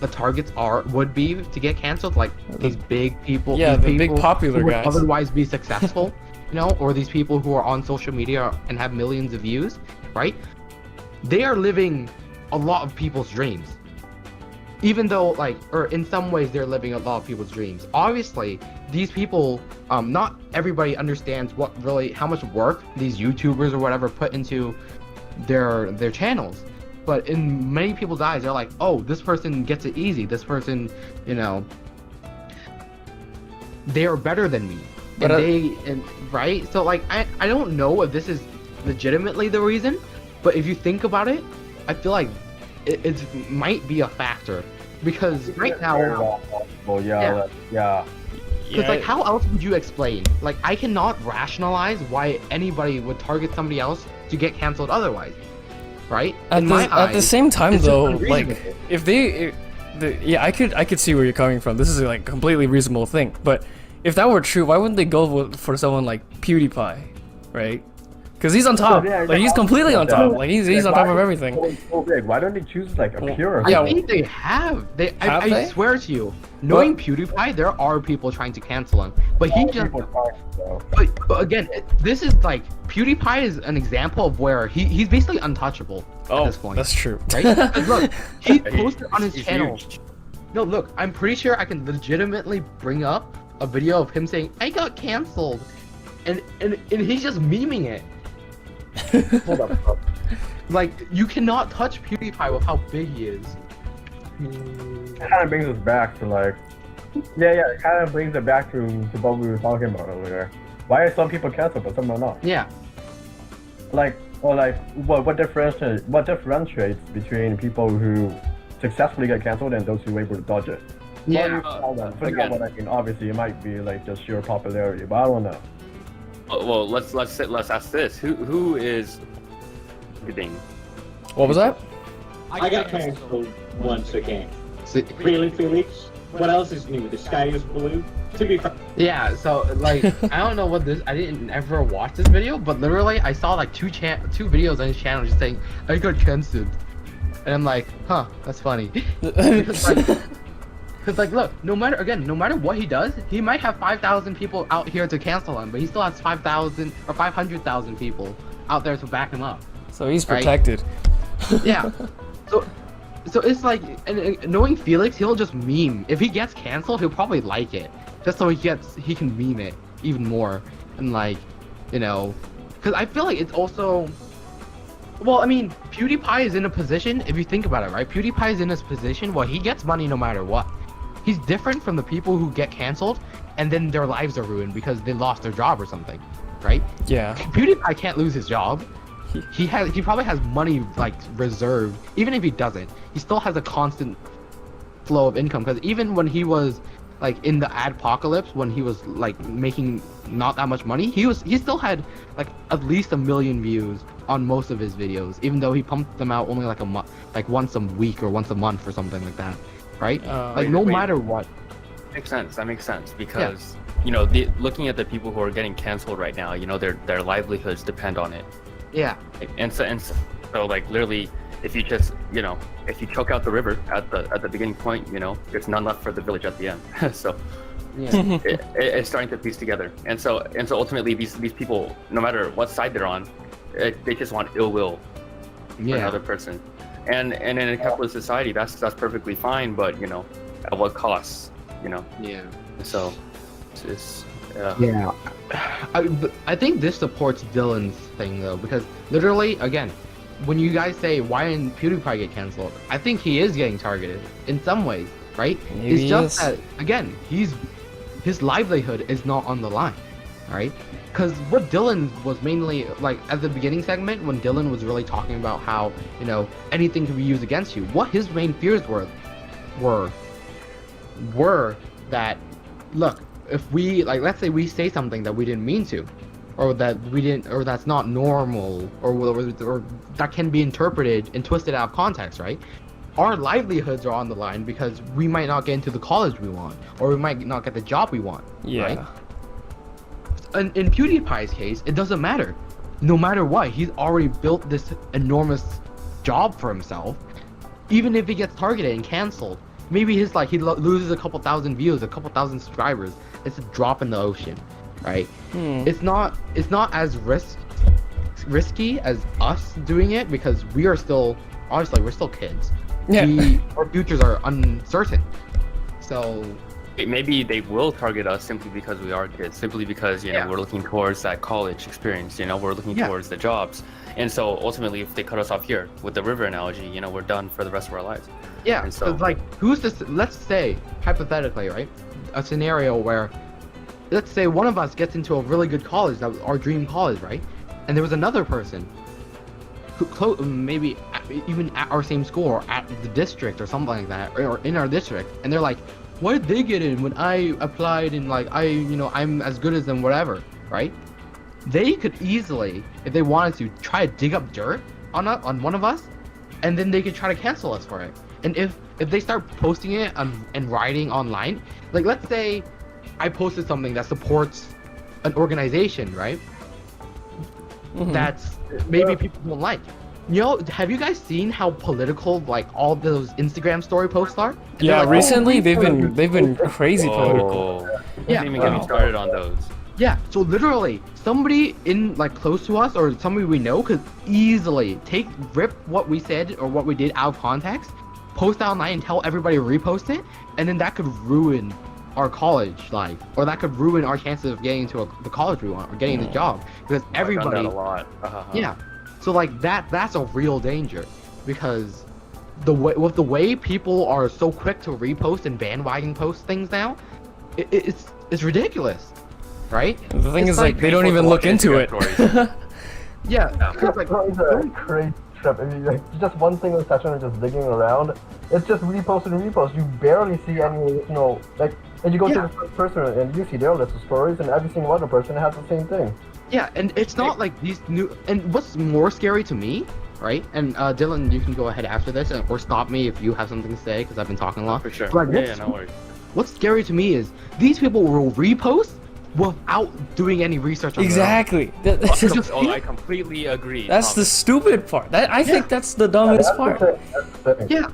the targets would be to get canceled, like these big people, Yeah, these the big people popular who would guys. otherwise be successful, or these people who are on social media and have millions of views, right? They are living a lot of people's dreams. Even though, or in some ways, they're living a lot of people's dreams. Obviously, these people, not everybody understands how much work these YouTubers or whatever put into their channels. But in many people's eyes, they're like, oh, this person gets it easy. This person, they are better than me. But right? So, I don't know if this is legitimately the reason, but if you think about it, I feel like it might be a factor because right now, Very well possible, yeah. because like how else would you explain? Like I cannot rationalize why anybody would target somebody else to get canceled otherwise, right? At the same time it's just though, unreasonable. like if they, yeah, I could see where you're coming from. This is like a completely reasonable thing, but if that were true, why wouldn't they go for someone like PewDiePie, right? Because he's on top. Yeah, Like he's completely on top. Like he's on top of everything. So big. Why don't they choose like a pure? Yeah, I think they have. Have I they? swear to you, knowing PewDiePie, there are people trying to cancel him, but he just. But again, this is like PewDiePie is an example of where he's basically untouchable at this point. That's true. Right? 'Cause look, he posted on his He's channel. huge. No, look, I'm pretty sure I can legitimately bring up a video of him saying, "I got canceled," and he's just memeing it. Hold up. Like you cannot touch PewDiePie with how big he is. It kind of brings us back to like, it kind of brings it back to what we were talking about earlier. Why are some people canceled but some are not? Yeah. Like, or like, what differentiates between people who successfully get canceled and those who are able to dodge it? Yeah. Forget what I mean. Obviously, it might be like just sheer popularity, but I don't know. Well, let's ask this: who is marketing? What was that? I got canceled once again. So- Really, Felix? What else is new? The sky is blue? To be fair, Yeah, so like I don't know what this. I didn't ever watch this video, but literally I saw like two videos on his channel just saying I got cancelled, and I'm like, huh, that's funny. Because like, look, no matter what he does, he might have 5,000 people out here to cancel him, but he still has 5,000 or 500,000 people out there to back him up. So he's Right. protected. Yeah. So it's like, and knowing Felix, he'll just meme. If he gets canceled, he'll probably like it, just so he can meme it even more, and like, you know, because I feel like it's also, well, I mean, PewDiePie is in a position, if you think about it, right? PewDiePie is in this position where he gets money no matter what. He's different from the people who get canceled and then their lives are ruined because they lost their job or something, right? Yeah. PewDiePie can't lose his job. He probably has money like reserved. Even if he doesn't, he still has a constant flow of income. Because even when he was like in the adpocalypse, when he was like making not that much money, he still had like at least 1 million views on most of his videos, even though he pumped them out only like a month, like once a week or once a month or something like that, right? Like no matter what. Makes sense. That makes sense because you know, looking at the people who are getting canceled right now, you know, their livelihoods depend on it. Yeah. And so like literally, if you just, you know, if you choke out the river at the beginning point, you know, there's none left for the village at the end. So Yeah. it's starting to piece together. And so ultimately, these people, no matter what side they're on, they just want ill will for another person. And in a capitalist society, that's perfectly fine. But you know, at what cost? You know. Yeah. So it's Yeah, I think this supports Dylan's thing though, because literally, again, when you guys say why didn't PewDiePie get canceled, I think he is getting targeted in some ways, right? Maybe it's he just is. that again, his livelihood is not on the line, right? Because what Dylan was mainly like at the beginning segment, when Dylan was really talking about how, you know, anything can be used against you, what his main fears were that, look, if we, like, let's say we say something that we didn't mean to, or that we didn't, or that's not normal, or that can be interpreted and twisted out of context, right? Our livelihoods are on the line because we might not get into the college we want, or we might not get the job we want, right? In PewDiePie's case, it doesn't matter. No matter what, he's already built this enormous job for himself. Even if he gets targeted and canceled, maybe he loses a couple thousand views, a couple thousand subscribers. It's a drop in the ocean, right? It's not as risky as us doing it because we are still, obviously, we're still kids. Yeah. Our futures are uncertain. So maybe they will target us simply because we are kids, simply because, you know, we're looking towards that college experience, you know, we're looking towards the jobs. And so ultimately, if they cut us off here with the river analogy, you know, we're done for the rest of our lives. Yeah, And so, like, who's this? Let's say, hypothetically, right? A scenario where, let's say one of us gets into a really good college, that was our dream college, right? And there was another person who maybe even at our same school or at the district or something like that, or in our district, and they're like, why did they get in when I applied and like I'm as good as them, whatever, right? They could easily, if they wanted to, try to dig up dirt on one of us, and then they could try to cancel us for it. And if they start posting it and writing online, like let's say I posted something that supports an organization, right? That's maybe people don't like. Have you guys seen how political like all those Instagram story posts are? And Yeah, like, recently they've been crazy political. Yeah. Don't even get me started on those. Yeah, so literally, somebody in like close to us or somebody we know could easily rip what we said or what we did out of context, post it online and tell everybody to repost it, and then that could ruin our college life, or that could ruin our chances of getting into the college we want or getting the job, because everybody. I've done that a lot. Yeah, so like that's a real danger, because with the way people are so quick to repost and bandwagon post things now, it's ridiculous. Right? The thing is, like, they don't even look into it. Yeah, because like, It's a crazy trip. If you, like, just one single session of just digging around, it's just repost and repost. You barely see any, like, and you go to the first person and you see their list of stories, and every single other person has the same thing. yeah, and it's not like these new. And what's more scary to me, right? And Dylan, you can go ahead after this, or stop me if you have something to say, because I've been talking a lot. For sure. But, like, Yeah, no worries. What's scary to me is these people will repost without doing any research on Exactly. I completely agree. That's the stupid part. I think that's the dumbest part. Yeah,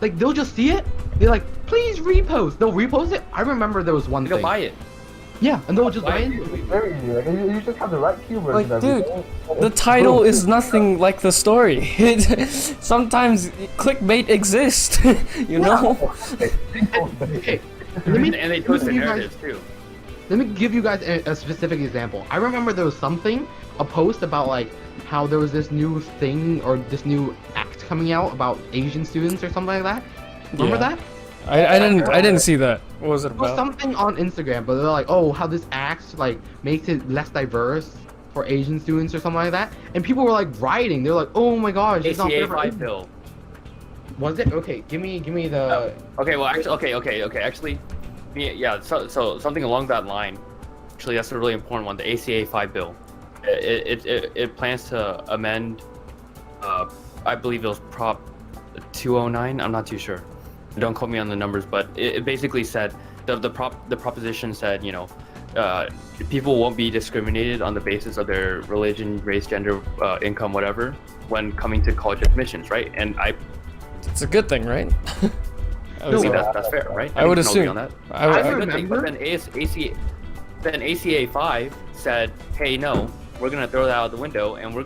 like they'll just see it. They're like, please repost. They'll repost it. I remember there was one They'll thing. buy it. Yeah, and they'll just buy it. It's very easy. Like, you just have the right keywords Like, and dude, everything. the title is nothing like the story. Sometimes clickbait exists, you know? Okay, let me, And they twist the let me give you guys- narratives too. Let me give you guys a specific example. I remember there was a post about like how there was this new thing or this new act coming out about Asian students or something like that. Remember Yeah. that? I didn't see that. What was it It was about? something on Instagram, but they're like, oh, how this act like makes it less diverse for Asian students or something like that. And people were like rioting. They're like, oh my gosh, it's not fair ACA for 5 Asians. bill. Was it? Okay, give me the. Okay, well, actually, okay. Actually, yeah. So something along that line. Actually, that's a really important one. The ACA 5 bill. It plans to amend. I believe it was Prop 209. I'm not too sure. Don't quote me on the numbers, but it basically said the proposition said, people won't be discriminated on the basis of their religion, race, gender, income, whatever, when coming to college admissions, right? And It's a good thing, right? I would No, say that's fair, right? I would think we can assume. all agree on that. I would- I That's a good thing, remember- but then ACA 5 said, hey, no, we're gonna throw that out the window, and we're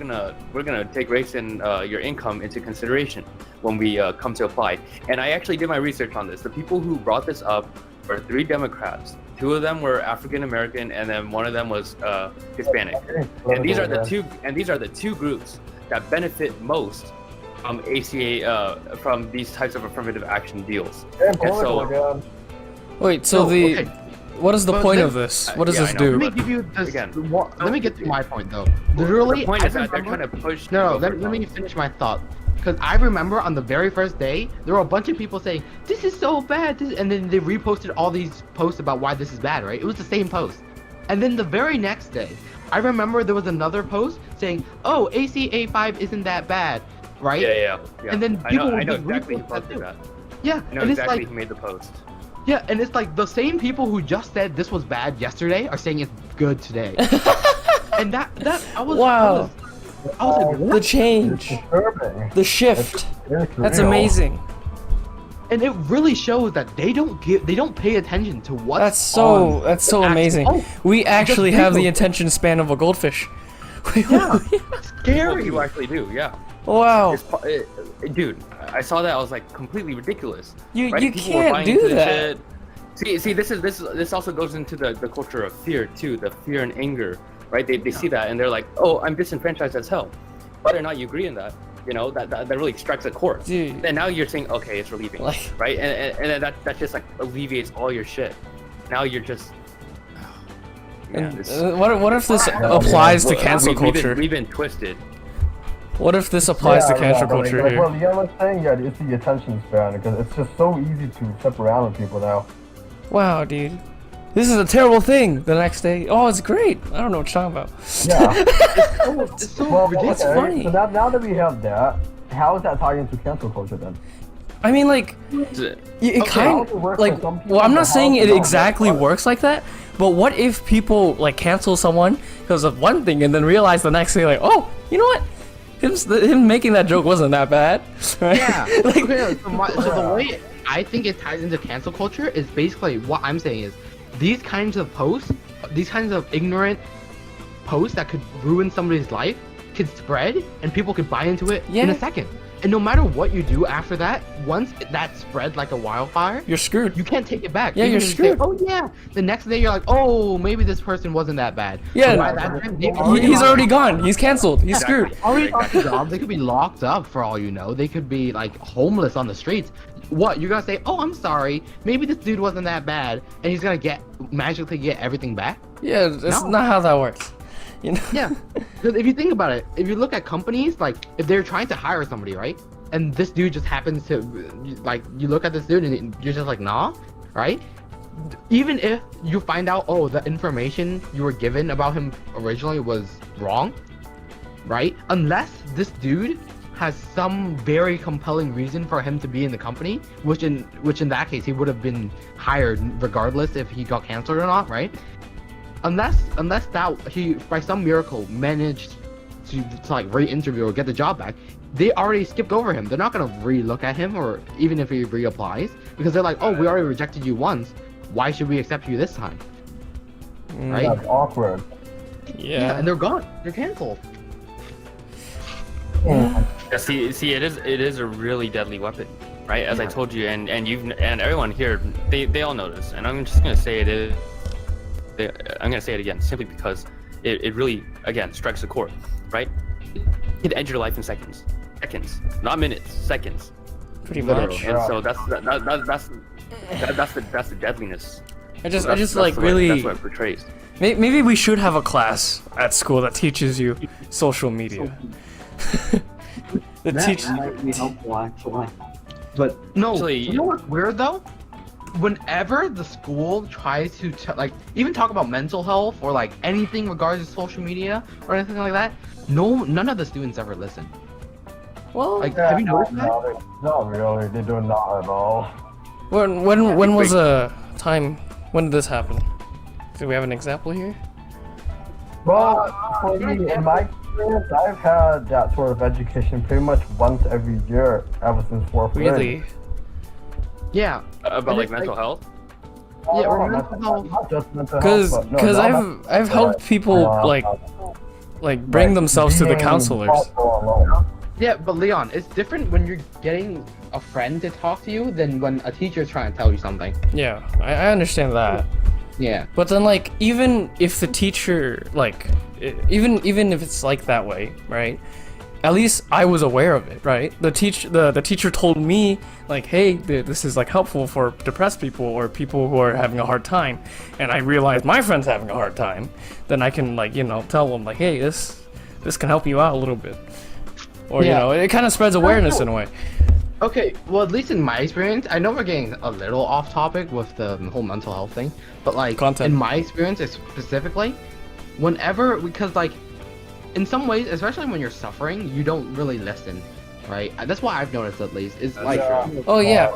gonna take race and your income into consideration when we come to apply. And I actually did my research on this. The people who brought this up were 3 Democrats. 2 of them were African American, and then 1 of them was Hispanic. And these are the two groups that benefit most from ACA from these types of affirmative action deals. And And so- again. Wait, so No, the okay. what is the But point then- of this? What does Yeah, this I know, do? Let me but give you this. again, Let me get to my point though. Literally, The point is I that they're remember- trying to push. No, let me finish my thought. Because I remember on the very first day, there were a bunch of people saying, this is so bad, and then they reposted all these posts about why this is bad, right? It was the same post. And then the very next day, I remember there was another post saying, oh, ACA 5 isn't that bad, right? Yeah. And then I people know would exactly who repost that posted too. that. Yeah, I know and exactly it's like, who made the post. yeah, and it's like the same people who just said this was bad yesterday are saying it's good today. And that I was Wow. I was like, what? The change, Disturbing. the shift. It's That's real. amazing. And it really shows that they don't pay attention to what's That's so on that's so the actual amazing. post. We actually just have the repost it. attention span of a goldfish. Yeah, Well, scary. you actually do, yeah. Wow. Dude, I saw that. I was like, completely ridiculous. You right? you People were can't buying do into this that. shit. See, this also goes into the culture of fear too, the fear and anger, right? They see that and they're like, oh, I'm disenfranchised as hell. Whether or not you agree in that, that really strikes a chord. Dude. And now you're saying, okay, it's relieving, Like- right? And then that just like alleviates all your shit. Now you're just. Man, And, what if this applies to cancel culture? We've been twisted. What if this applies to cancel but culture like here? what Leon was saying, yeah, it's the attention span because it's just so easy to flip around with people now. Wow, dude. This is a terrible thing. The next day, oh, it's great. I don't know what you're talking about. Yeah. It's so Well, ridiculous. okay, funny. So now that we have that, how is that tied into cancel culture then? I mean, like, it kind how it works like. for some people, Well, I'm but not how saying does it it exactly work? works like that. But what if people like cancel someone because of one thing and then realize the next day, like, oh, you know what? Him making that joke wasn't that bad, right? Yeah. Like, Okay, so the way I think it ties into cancel culture is basically what I'm saying is these kinds of posts, these kinds of ignorant posts that could ruin somebody's life could spread and people could buy into it in Yeah. a second. And no matter what you do after that, once that spread like a wildfire, you're screwed. you can't take it back. Yeah, Even you're if you say, screwed. oh yeah. The next day you're like, oh, maybe this person wasn't that bad. Yeah. But by that time, they He's already gone. He's canceled. He's screwed. already lost their job. They could be locked up for all you know. They could be like homeless on the streets. What you're gonna say? Oh, I'm sorry. Maybe this dude wasn't that bad, and he's gonna magically get everything back. Yeah, that's No. not how that works. You know? Yeah, because if you think about it, if you look at companies, like if they're trying to hire somebody, right? And this dude just happens to, like, you look at this dude and you're just like, nah, right? Even if you find out, oh, the information you were given about him originally was wrong, right? Unless this dude has some very compelling reason for him to be in the company, which in that case he would have been hired regardless if he got canceled or not, right? Unless that he by some miracle managed to like re-interview or get the job back, they already skipped over him. They're not gonna re-look at him, or even if he reapplies, because they're like, oh, we already rejected you once. Why should we accept you this time? Right? That's awkward. Yeah. And they're gone. They're canceled. Yeah, see, it is a really deadly weapon, right? As I told you, and everyone here, they all know this, and I'm just gonna say it is. I'm gonna say it again, simply because it really, again, strikes a chord, right? It can end your life in seconds, not minutes, seconds. Pretty Literally. much. And so that's the deadliness. I just That's like the really. That's what it portrays. Maybe we should have a class at school that teaches you social media. The That teach. might be helpful, actually. But no, Actually- you know what's weird though? Whenever the school tries to like even talk about mental health or like anything regards to social media or anything like that, none of the students ever listen. Well, Like, have you noticed that? No, not really. They do not at all. when was a time? When did this happen? Do we have an example here? Well, for me, in my experience, I've had that sort of education pretty much once every year ever since fourth grade. Really? Yeah. About And like it's mental health. Yeah, or not, mental health. not just mental health, but no, Because not I've helped people like bring themselves to the being counselors. thoughtful alone. Yeah, but Leon, it's different when you're getting a friend to talk to you than when a teacher's trying to tell you something. Yeah, I understand that. Yeah. But then, like, even if the teacher, like, even if it's like that way, right? At least I was aware of it, right? The teacher told me, like, hey, this is like helpful for depressed people or people who are having a hard time, and I realized my friend's having a hard time. Then I can, like, tell them, like, hey, this can help you out a little bit, or Yeah. it kind of spreads awareness in a way. Okay, well, at least in my experience, I know we're getting a little off topic with the whole mental health thing, but like Content. in my experience specifically, because like in some ways, especially when you're suffering, you don't really listen, right? That's why I've noticed at least is like Oh yeah,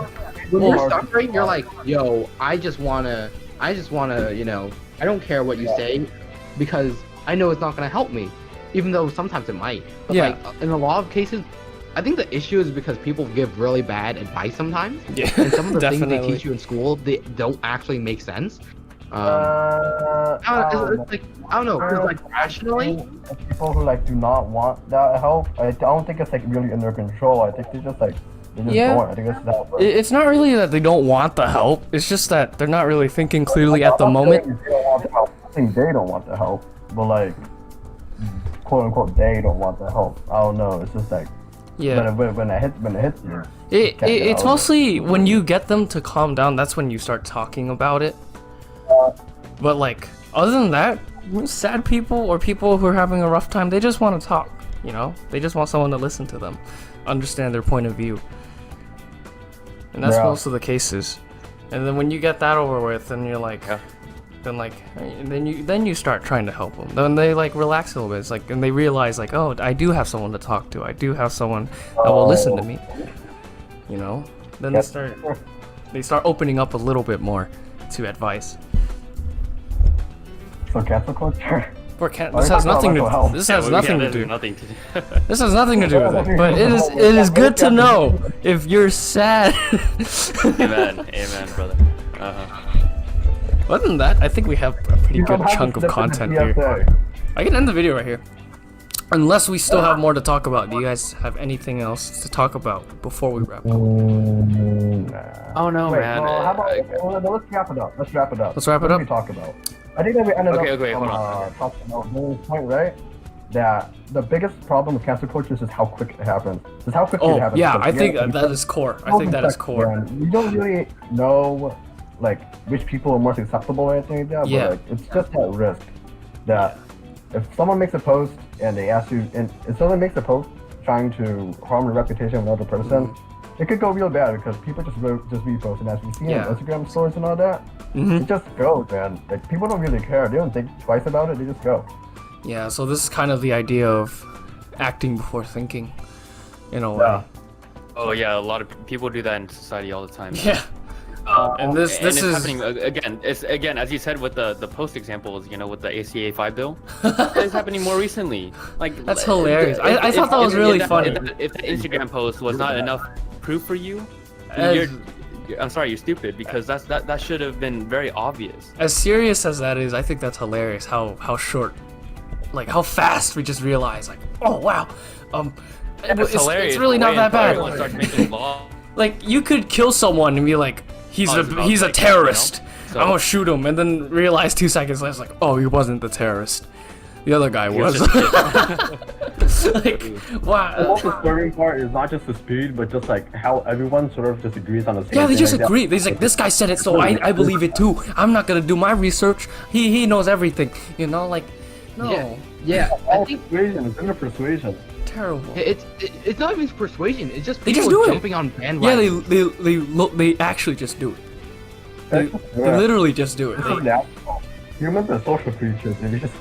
when Well, you're suffering, you're like, yo, I just wanna, I don't care what you say, because I know it's not gonna help me, even though sometimes it might. But Yeah. like in a lot of cases, I think the issue is because people give really bad advice sometimes, yeah, and some of the things they definitely. teach you in school, they don't actually make sense. I I don't know, because like rationally, people who like do not want that help, I don't think it's like really under control. I think they just Yeah. don't. I think it's that. It's not really that they don't want the help. It's just that they're not really thinking clearly at the I'm not moment. saying they don't want the help. I think they don't want the help, but like, quote unquote, they don't want the help. I don't know. It's just like, Yeah. when it hits you. It's can't get over it. mostly when you get them to calm down, that's when you start talking about it. But like, other than that, sad people or people who are having a rough time, they just want to talk. You know, they just want someone to listen to them, understand their point of view, and that's most of the cases. And then when you get that over with, and you're like, then you start trying to help them. Then they like relax a little bit. It's like, and they realize like, oh, I do have someone to talk to. I do have someone that will listen to me. You know, then they start opening up a little bit more to advice. For cancel culture. This has nothing to. This has nothing to do. This has nothing to do with it. But it is good to know if you're sad. Amen, brother. Other than that, I think we have a pretty good chunk of content here. I can end the video right here. Unless we still have more to talk about. Do you guys have anything else to talk about before we wrap up? Oh no, man. Well, how about, let's wrap it up. Let's wrap it up. What did we talk about? I think that we ended hold on. talking about this point, right? That the biggest problem with cancel culture is just how quick it happens. Just how quickly it happens. Yeah, I think that is core. I think that is core. You don't really know like which people are more susceptible or anything like that, but like, it's just that risk that if someone makes a post and they ask you, and if someone makes a post trying to harm the reputation of another person, it could go real bad because people just repost, and as we see in Instagram stories and all that, it just goes, man. Like people don't really care. They don't think twice about it. They just go. Yeah. So this is kind of the idea of acting before thinking, in a way. Oh yeah, a lot of people do that in society all the time. Yeah. And this is happening again. It's again, as you said with the post examples, you know, with the ACA 5 bill. It's happening more recently. Like that's hilarious. I thought that was really funny. If the Instagram post was not enough proof for you, I'm sorry, you're stupid, because that should have been very obvious. As serious as that is, I think that's hilarious. How short, like how fast we just realize, like, oh wow, it's hilarious. It's really not that bad. Like you could kill someone and be like, he's a terrorist. You know? So, I'm gonna shoot him, and then realize 2 seconds later, like, oh, he wasn't the terrorist. The other guy was. Like, wow. The most disturbing part is not just the speed, but just like how everyone sort of just agrees on the same thing. Yeah, they just agree. They're like, this guy said it, so I believe it too. I'm not gonna do my research. He knows everything. You know, like, no. Yeah. I think persuasion. It's inner persuasion. Terrible. It's not even persuasion. It's just they people just do jumping on bandwagons. Yeah, they actually just do it. They literally just do it. Humans are social creatures. They just.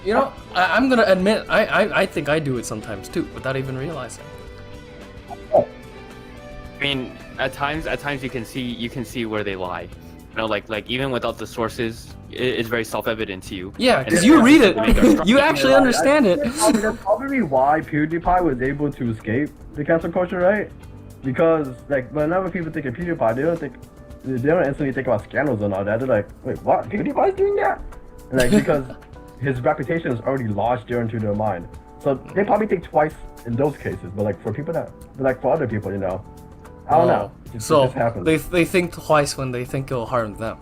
You know, I'm gonna admit, I think I do it sometimes too, without even realizing. I mean, at times you can see where they lie. You know, like even without the sources, it's very self-evident to you. Yeah, because you read it, you actually understand it. That's probably why PewDiePie was able to escape the cancel culture, right? Because like whenever people think of PewDiePie, they don't instantly think about scandals and all that. They're like, wait, what? PewDiePie's doing that? And like because his reputation is already lodged there into their mind, so they probably think twice in those cases. But like for other people, you know, I don't know. It so just happens. they think twice when they think it'll harm them.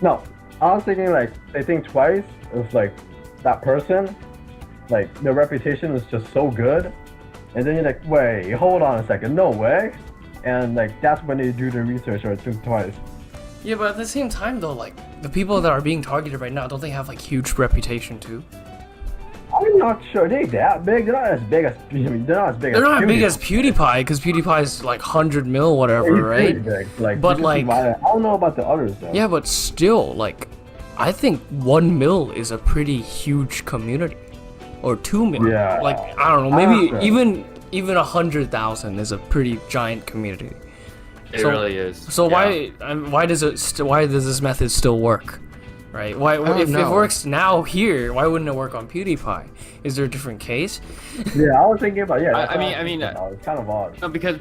No, I was thinking like they think twice if like that person, like their reputation is just so good, and then you're like, wait, hold on a second, no way, and like that's when they do their research or think twice. Yeah, but at the same time though, like the people that are being targeted right now, don't they have like huge reputation too? I'm not sure they that big. They're not as big as they're not as big. They're not as big as PewDiePie, because PewDiePie's like 100 mil whatever, right? Big. Like, but like, I don't know about the others though. Yeah, but still, like, I think 1 mil is a pretty huge community, or 2 mil. Yeah. Like I don't know, maybe even 100,000 is a pretty giant community. It really is. So why does this method still work? Right? If it works now here, why wouldn't it work on PewDiePie? Is there a different case? Yeah, I was thinking about I mean, it's kind of odd. No, because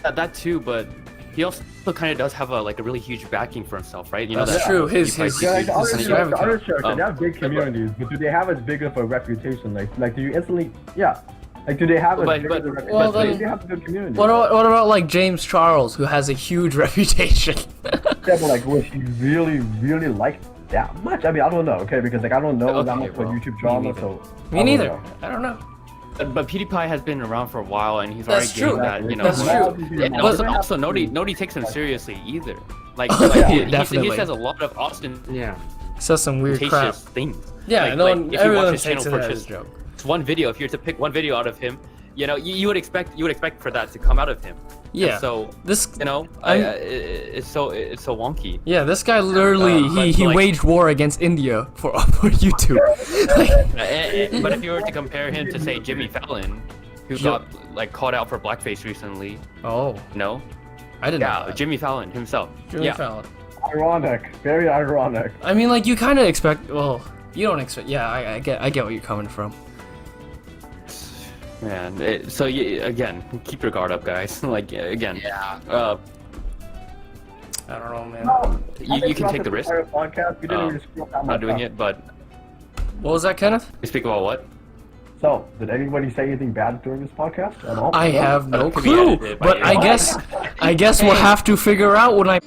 that too, but he also kind of does have a really huge backing for himself, right? You know, that's true. His the other characters, they have big communities, but do they have as big of a reputation? Like do you instantly? Yeah. Like, do they have a big of a reputation? Well, then, they have a good community. What about like James Charles, who has a huge reputation? Yeah, but like, was he really liked that much? I mean, I don't know, okay? Because like, I don't know that much about YouTube drama, so. Me neither. I don't know. But PewDiePie has been around for a while, and he's already getting that, you know. That's true. And also, nobody takes him seriously either. Like, definitely. He has a lot of Austin. Yeah. says some weird crap. Cretaceous things. Yeah, like, no like, one, if you everyone watch his takes it channel for as a joke. just one video, if you were to pick one video out of him, you know, you would expect for that to come out of him. Yeah. And so This, you know, it's so wonky. yeah, this guy literally he like- waged war against India for YouTube. Like, But if you were to compare him to say Jimmy Fallon, who got like called out for blackface recently, oh, no, I didn't know yeah, that. Jimmy Fallon himself. Jimmy yeah. Fallon. Ironic, very ironic. I mean, like you kind of expect. Well, you don't expect. Yeah, I get where you're coming from. Man, so again, keep your guard up, guys. Like again, Yeah. I don't know, man. You can take the risk. Podcast, we didn't even scroll down Not my doing stuff. it, but What was that, Kenneth? you speak about what? So, did anybody say anything bad during this podcast at all? I have no Could be clue, edited by but anyone. I guess we'll have to figure out when I.